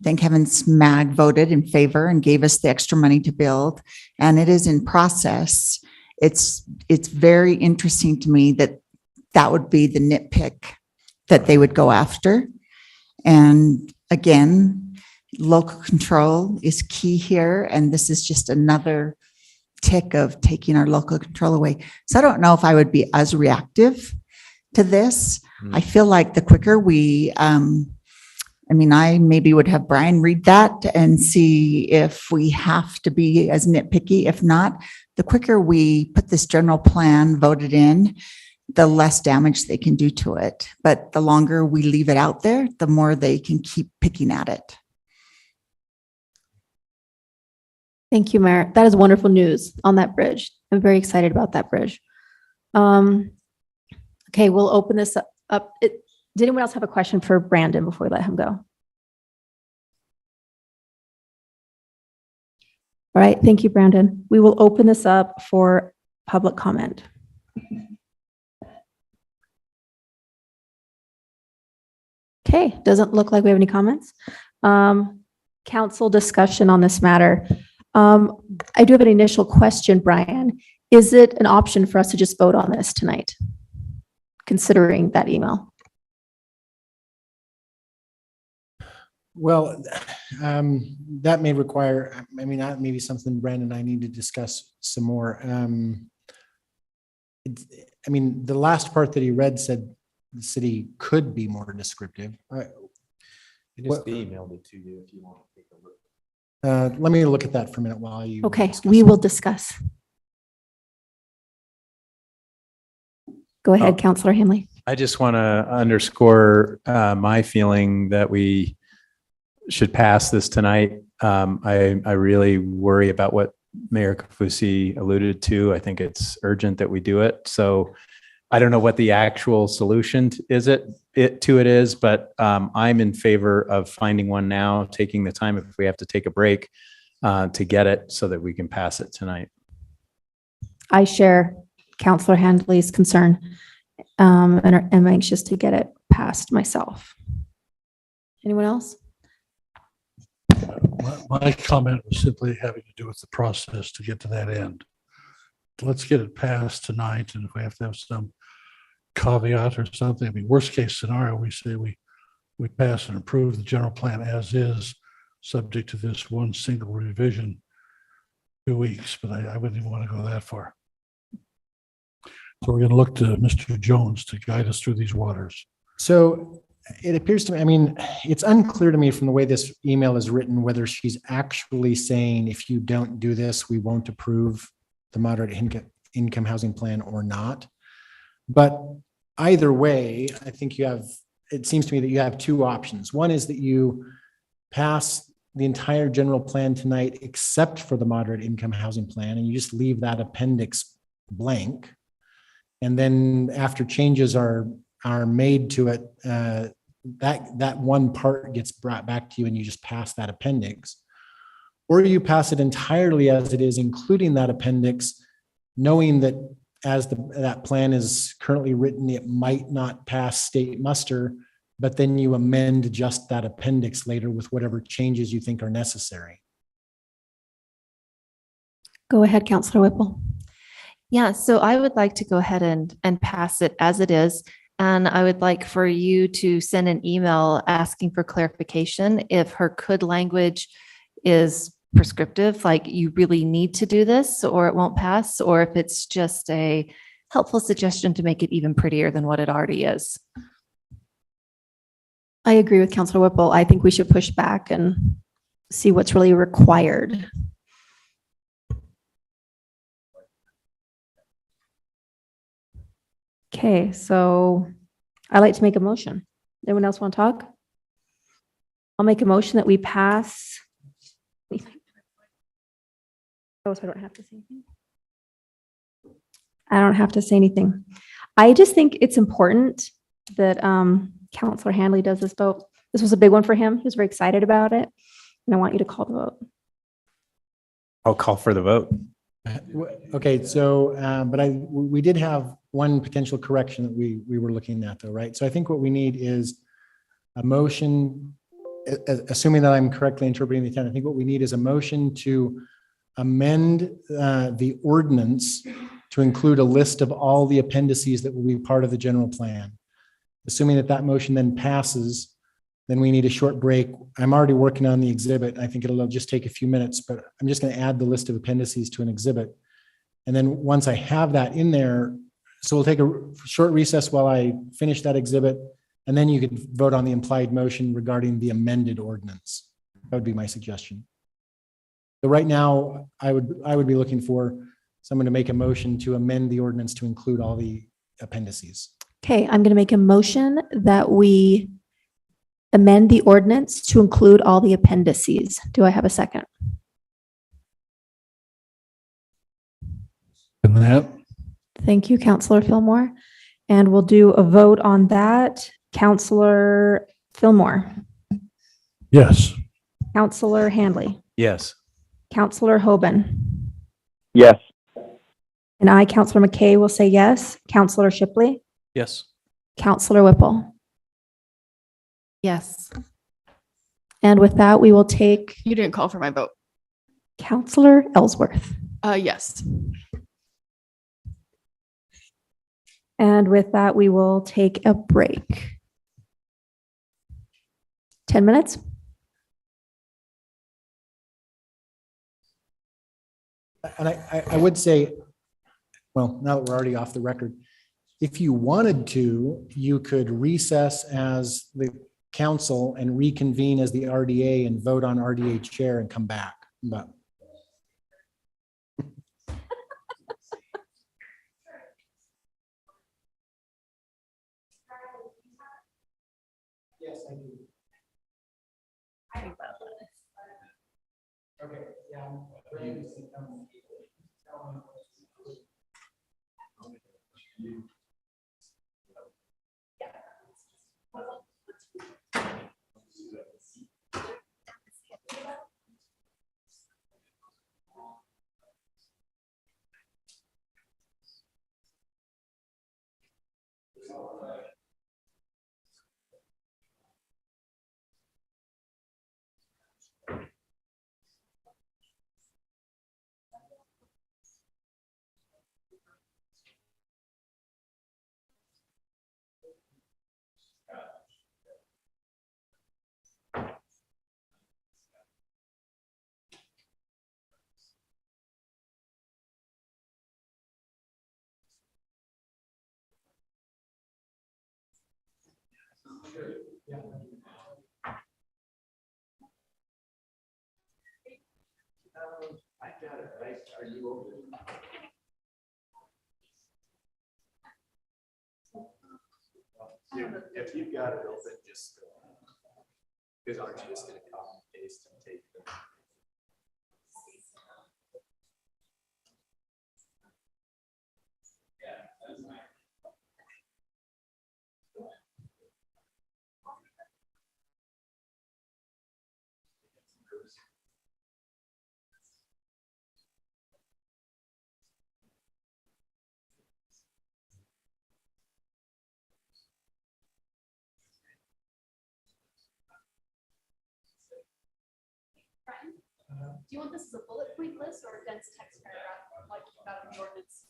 thank heavens MAG voted in favor and gave us the extra money to build. And it is in process. It's very interesting to me that would be the nitpick that they would go after. And again, local control is key here. And this is just another tick of taking our local control away. So I don't know if I would be as reactive to this. I feel like the quicker I maybe would have Brian read that and see if we have to be as nitpicky. If not, the quicker we put this general plan voted in, the less damage they can do to it. But the longer we leave it out there, the more they can keep picking at it. Thank you, Mayor. That is wonderful news on that bridge. I'm very excited about that bridge. Okay, we'll open this up. Did anyone else have a question for Brandon before we let him go? All right, thank you, Brandon. We will open this up for public comment. Okay, doesn't look like we have any comments. Council discussion on this matter. I do have an initial question, Brian. Is it an option for us to just vote on this tonight, considering that email? Well, that may require, that may be something Brandon and I need to discuss some more. The last part that he read said the city could be more descriptive. I just emailed it to you if you want to take a look. Let me look at that for a minute while you. Okay, we will discuss. Go ahead, Councilor Hanley. I just want to underscore my feeling that we should pass this tonight. I really worry about what Mayor Kaufusi alluded to. I think it's urgent that we do it. So I don't know what the actual solution is but I'm in favor of finding one now, taking the time if we have to take a break to get it so that we can pass it tonight. I share Counselor Handley's concern and am anxious to get it passed myself. Anyone else? My comment was simply having to do with the process to get to that end. Let's get it passed tonight, and if we have to have some caveat or something, I mean, worst case scenario, we say we pass and approve the general plan as is, subject to this one single revision, 2 weeks, but I wouldn't even want to go that far. So we're going to look to Mr. Jones to guide us through these waters. So it appears to me, I mean, it's unclear to me from the way this email is written, whether she's actually saying, if you don't do this, we won't approve the moderate income housing plan or not. But either way, I think it seems to me that you have two options. One is that you pass the entire general plan tonight, except for the moderate income housing plan, and you just leave that appendix blank. And then after changes are made to it, that one part gets brought back to you and you just pass that appendix. Or you pass it entirely as it is, including that appendix, knowing that as that plan is currently written, it might not pass state muster, but then you amend just that appendix later with whatever changes you think are necessary. Go ahead, Counselor Whipple. Yeah, so I would like to go ahead and pass it as it is. And I would like for you to send an email asking for clarification if her could language is prescriptive, like you really need to do this or it won't pass, or if it's just a helpful suggestion to make it even prettier than what it already is. I agree with Counselor Whipple. I think we should push back and see what's really required. Okay, so I'd like to make a motion. Anyone else want to talk? I'll make a motion that we pass. Oh, so I don't have to say anything? I don't have to say anything. I just think it's important that Counselor Handley does this vote. This was a big one for him. He was very excited about it. And I want you to call the vote. I'll call for the vote. Okay, so, but we did have one potential correction that we were looking at though, right? So I think what we need is a motion, assuming that I'm correctly interpreting the intent, I think what we need is a motion to amend the ordinance to include a list of all the appendices that will be part of the general plan. Assuming that motion then passes, then we need a short break. I'm already working on the exhibit. I think it'll just take a few minutes, but I'm just going to add the list of appendices to an exhibit. And then once I have that in there, so we'll take a short recess while I finish that exhibit, and then you can vote on the implied motion regarding the amended ordinance. That would be my suggestion. So right now, I would be looking for someone to make a motion to amend the ordinance to include all the appendices. Okay, I'm going to make a motion that we amend the ordinance to include all the appendices. Do I have a second? And that, Thank you, Counselor Fillmore. And we'll do a vote on that. Counselor Fillmore, yes. Counselor Handley, Yes. Counselor Hoban, Yes. and I, Counselor McKay, will say yes. Counselor Shipley, Yes. Counselor Whipple. Yes. And with that, we will take You didn't call for my vote. Counselor Ellsworth. Yes. And with that, we will take a break. 10 minutes. And I would say, well, now that we're already off the record, if you wanted to, you could recess as the council and reconvene as the RDA and vote on RDA chair and come back. But yes, I do. Okay, yeah. I got it, right? Are you over? If you've got it open, just because aren't you just going to copy and paste and take them? Do you want this as a bullet point list or a dense text paragraph like you've got in the ordinance?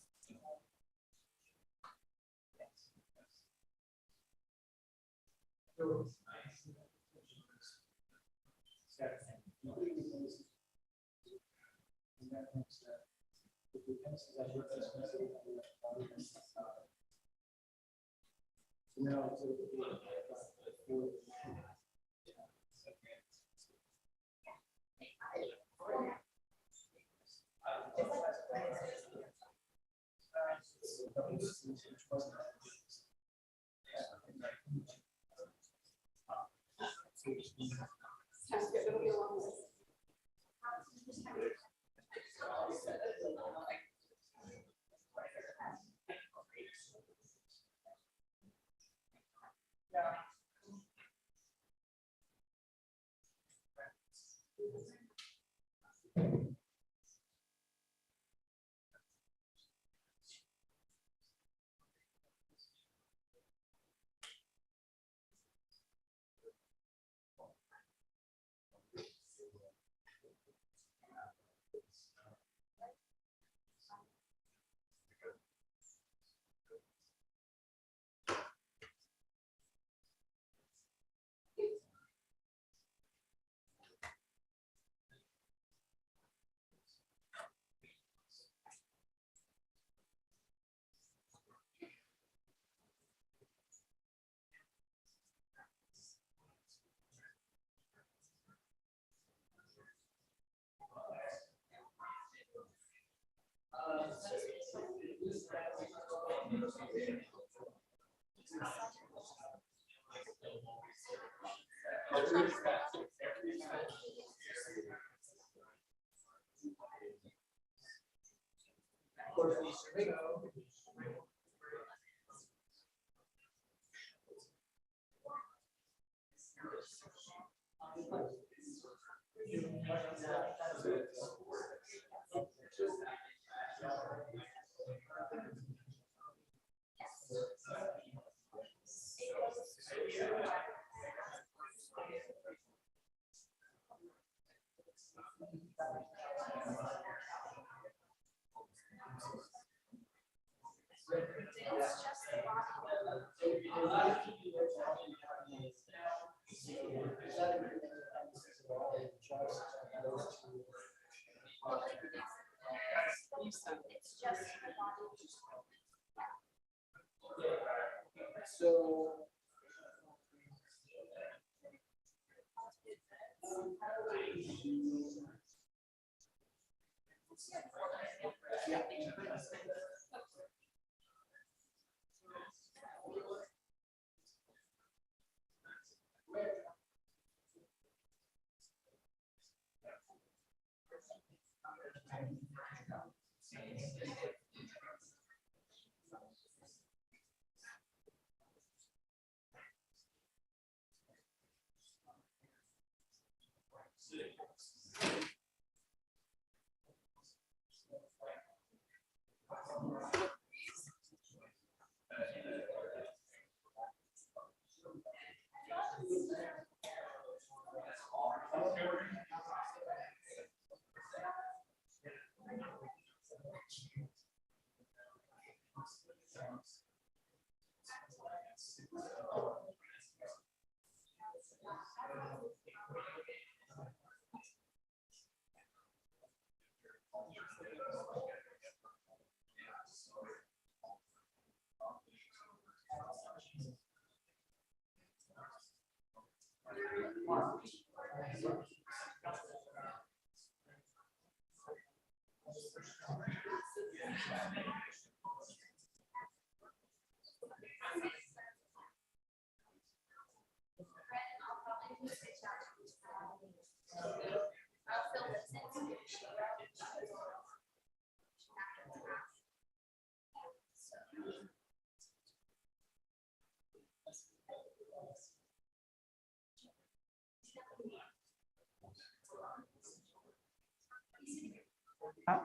Yeah,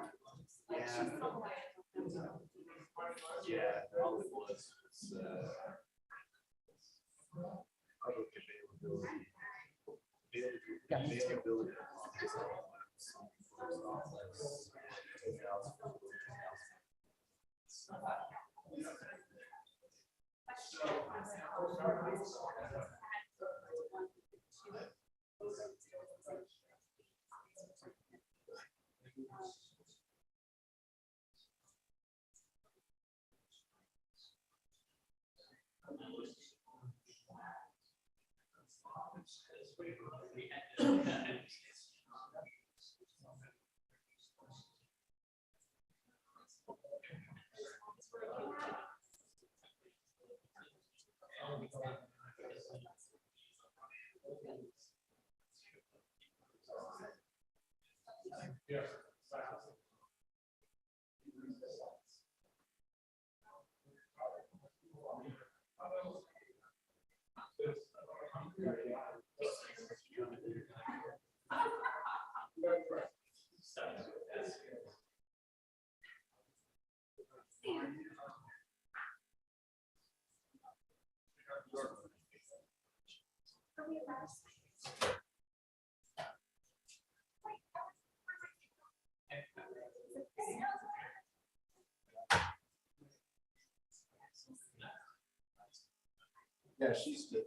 she's good.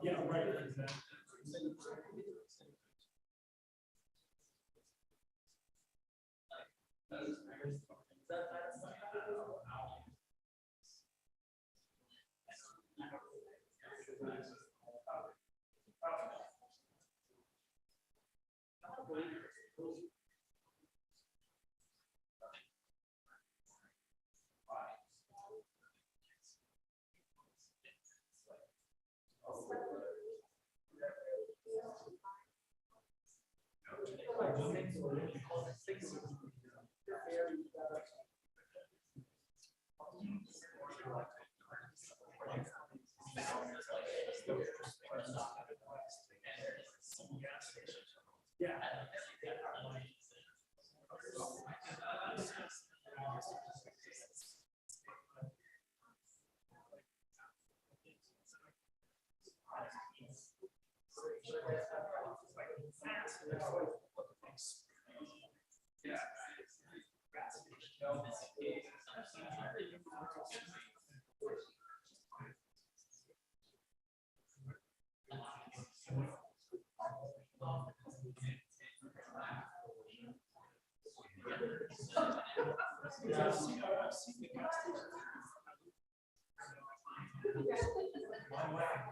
Yeah, right. My wife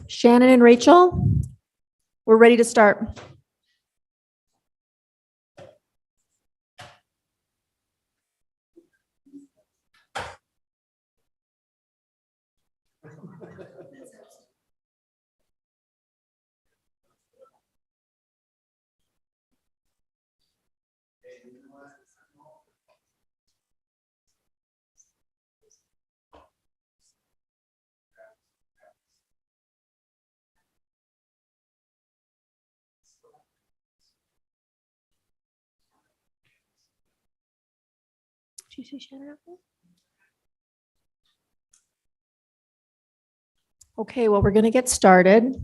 Shannon and Rachel, we're ready to start. Did you see Shannon out there? Okay, well, we're going to get started.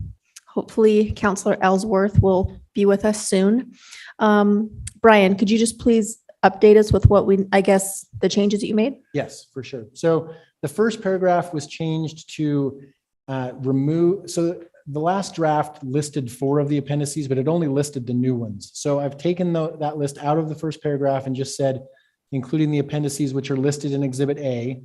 Hopefully, Counselor Ellsworth will be with us soon. Brian, could you just please update us with what I guess, the changes that you made? Yes, for sure. So the first paragraph was changed to remove, so the last draft listed 4 of the appendices, but it only listed the new ones. So I've taken that list out of the first paragraph and just said, including the appendices which are listed in Exhibit A.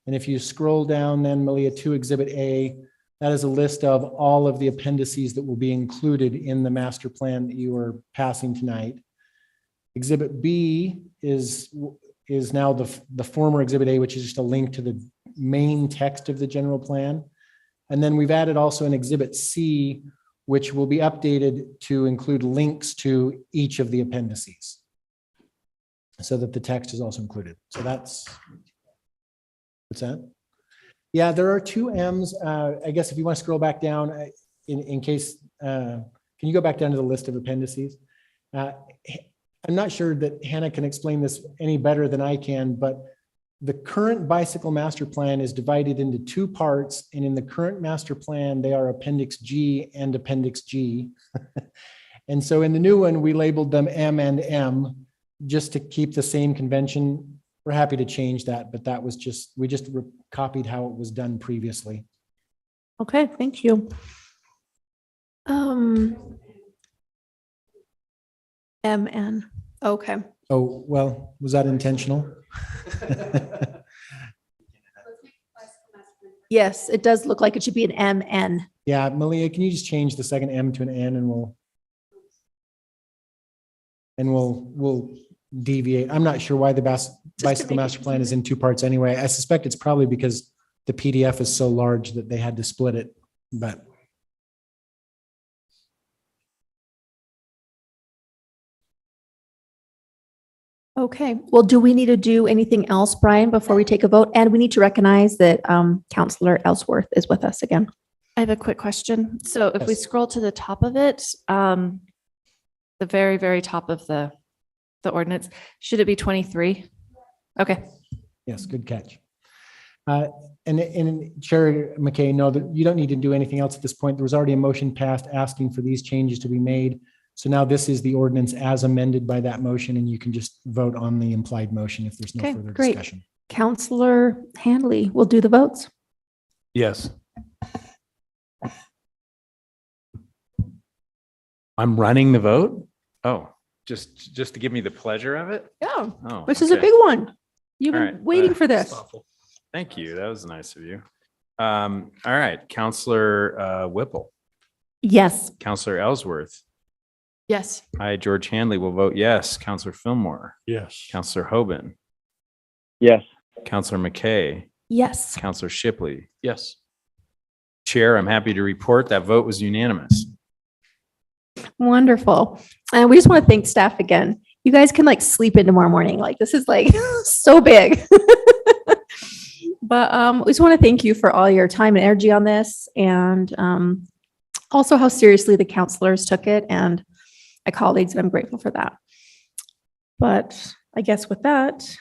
And if you scroll down then, Malia, to Exhibit A, that is a list of all of the appendices that will be included in the master plan that you are passing tonight. Exhibit B is now the former Exhibit A, which is just a link to the main text of the general plan. And then we've added also an Exhibit C, which will be updated to include links to each of the appendices, so that the text is also included. So that's, what's that? Yeah, there are 2 M's. I guess if you want to scroll back down, in case, can you go back down to the list of appendices? I'm not sure that Hannah can explain this any better than I can, but the current bicycle master plan is divided into 2 parts, and in the current master plan, they are Appendix G and Appendix G. And so in the new one, we labeled them M and M, just to keep the same convention. We're happy to change that, but that was just, we just copied how it was done previously. Okay, thank you. MN, okay. Oh, well, was that intentional? Yes, it does look like it should be an MN. Yeah, Malia, can you just change the second M to an N, and we'll deviate. I'm not sure why the bicycle master plan is in 2 parts anyway. I suspect it's probably because the PDF is so large that they had to split it, but. Okay, well, do we need to do anything else, Brian, before we take a vote? And we need to recognize that Counselor Ellsworth is with us again. I have a quick question. So if we Yes. scroll to the top of it, the very, very top of the ordinance, should it be 23? Okay. Yes, good catch. And Chair McKay, no, that you don't need to do anything else at this point. There was already a motion passed asking for these changes to be made. So now this is the ordinance as amended by that motion, and you can just vote on the implied motion if there's no Okay, further great. discussion. Counselor Handley will do the votes. Yes. I'm running the vote? Oh, just to give me the pleasure of it? Yeah, Oh, this is a okay. big one. You've All been right, waiting for this. Thank you. That was nice of you. All right, Counselor Whipple, Yes. Counselor Ellsworth. Yes. I, George Handley, will vote yes. Counselor Fillmore, Yes. Counselor Hoban, Yes. Counselor McKay, Yes. Counselor Shipley. Yes. Chair, I'm happy to report that vote was unanimous. Wonderful. And we just want to thank staff again. You guys can like sleep in tomorrow morning. Like this is like so big. But we just want to thank you for all your time and energy on this, and also how seriously the counselors took it, and my colleagues, and I'm grateful for that. But I guess with that,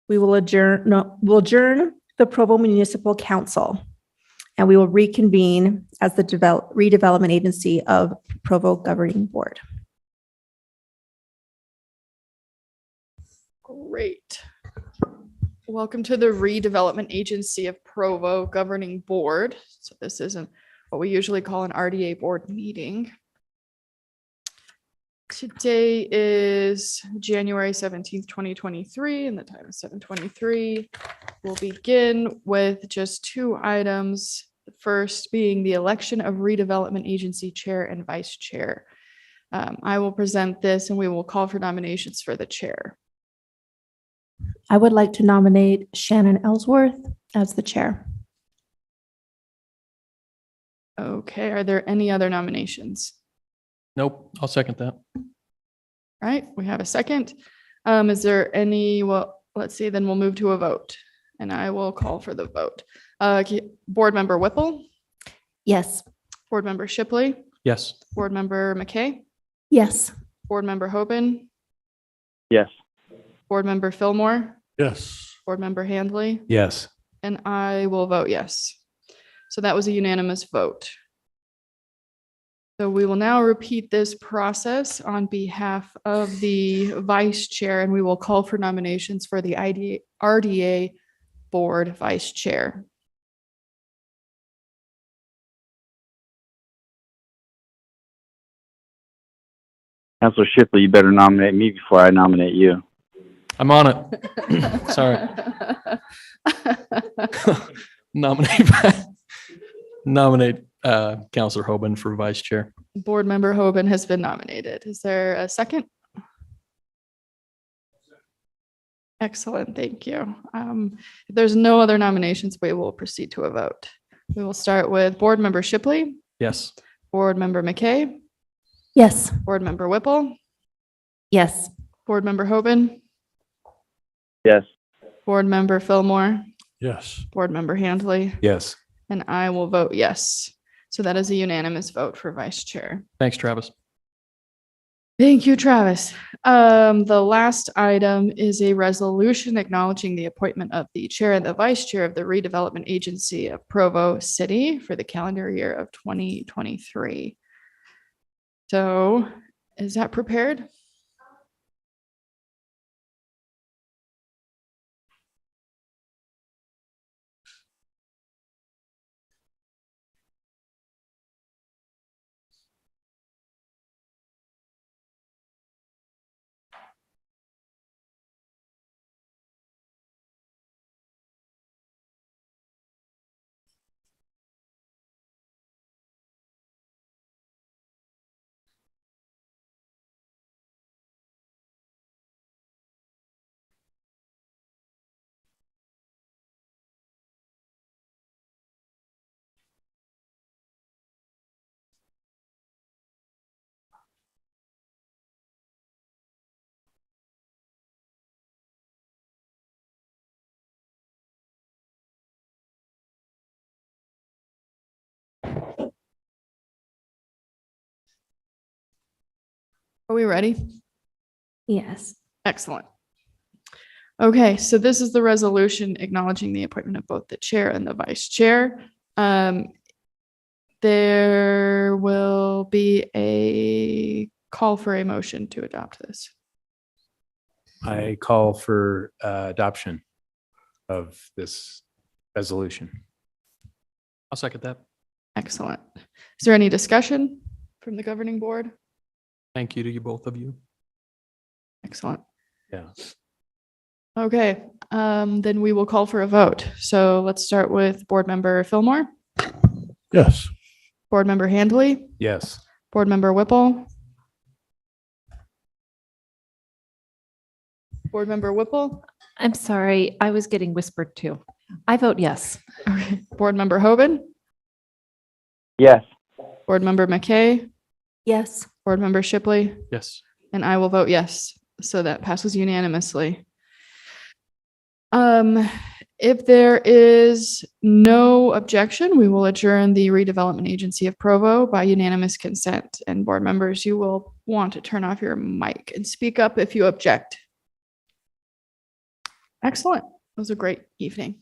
we'll adjourn the Provo Municipal Council, and we will reconvene as the redevelopment agency of Provo Governing Board. Great. Welcome to the Redevelopment Agency of Provo Governing Board. So this isn't what we usually call an RDA board meeting. Today is January 17th, 2023, and the time is 7:23. We'll begin with just two items. The first being the election of Redevelopment Agency Chair and Vice Chair. I will present this and we will call for nominations for the chair. I would like to nominate Shannon Ellsworth as the chair. Okay, are there any other nominations? Nope, I'll second that. All right, we have a second. Is there any, well, let's see, then we'll move to a vote and I will call for the vote. Board Member Whipple? Yes. Board Member Shipley? Yes. Board Member McKay? Yes. Board Member Hoban? Yes. Board Member Fillmore? Yes. Board Member Handley? Yes. And I will vote yes. So that was a unanimous vote. So we will now repeat this process on behalf of the vice chair, and we will call for nominations for the RDA board vice chair. Councilor Shipley, you better nominate me before I nominate you. I'm on it. Sorry. Nominate Councilor Hoban for vice chair. Board Member Hoban has been nominated. Is there a second? Excellent, thank you. If there's no other nominations, we will proceed to a vote. We will start with Board Member Shipley, Yes. Board Member McKay, Yes. Board Member Whipple, Yes. Board Member Hoban, Yes. Board Member Fillmore, Yes. Board Member Handley, Yes. and I will vote yes. So that is a unanimous vote for vice chair. Thanks, Travis. Thank you, Travis. The last item is a resolution acknowledging the appointment of the chair and the vice chair of the Redevelopment Agency of Provo City for the calendar year of 2023. So is that prepared? Are we ready? Yes. Excellent. Okay, so this is the resolution acknowledging the appointment of both the chair and the vice chair. There will be a call for a motion to adopt this. I call for adoption of this resolution. I'll second that. Excellent. Is there any discussion from the governing board? Thank you to you, both of you. Excellent. Yeah. Okay, then we will call for a vote. So let's start with Board Member Fillmore, Yes. Board Member Handley, Yes. Board Member Whipple, Board Member Whipple, I'm sorry, I was getting whispered too. I vote yes. okay. Board Member Hoban, Yes. Board Member McKay, Yes. Board Member Shipley, Yes. and I will vote yes. So that passes unanimously. If there is no objection, we will adjourn the Redevelopment Agency of Provo by unanimous consent. And board members, you will want to turn off your mic and speak up if you object. Excellent. It was a great evening.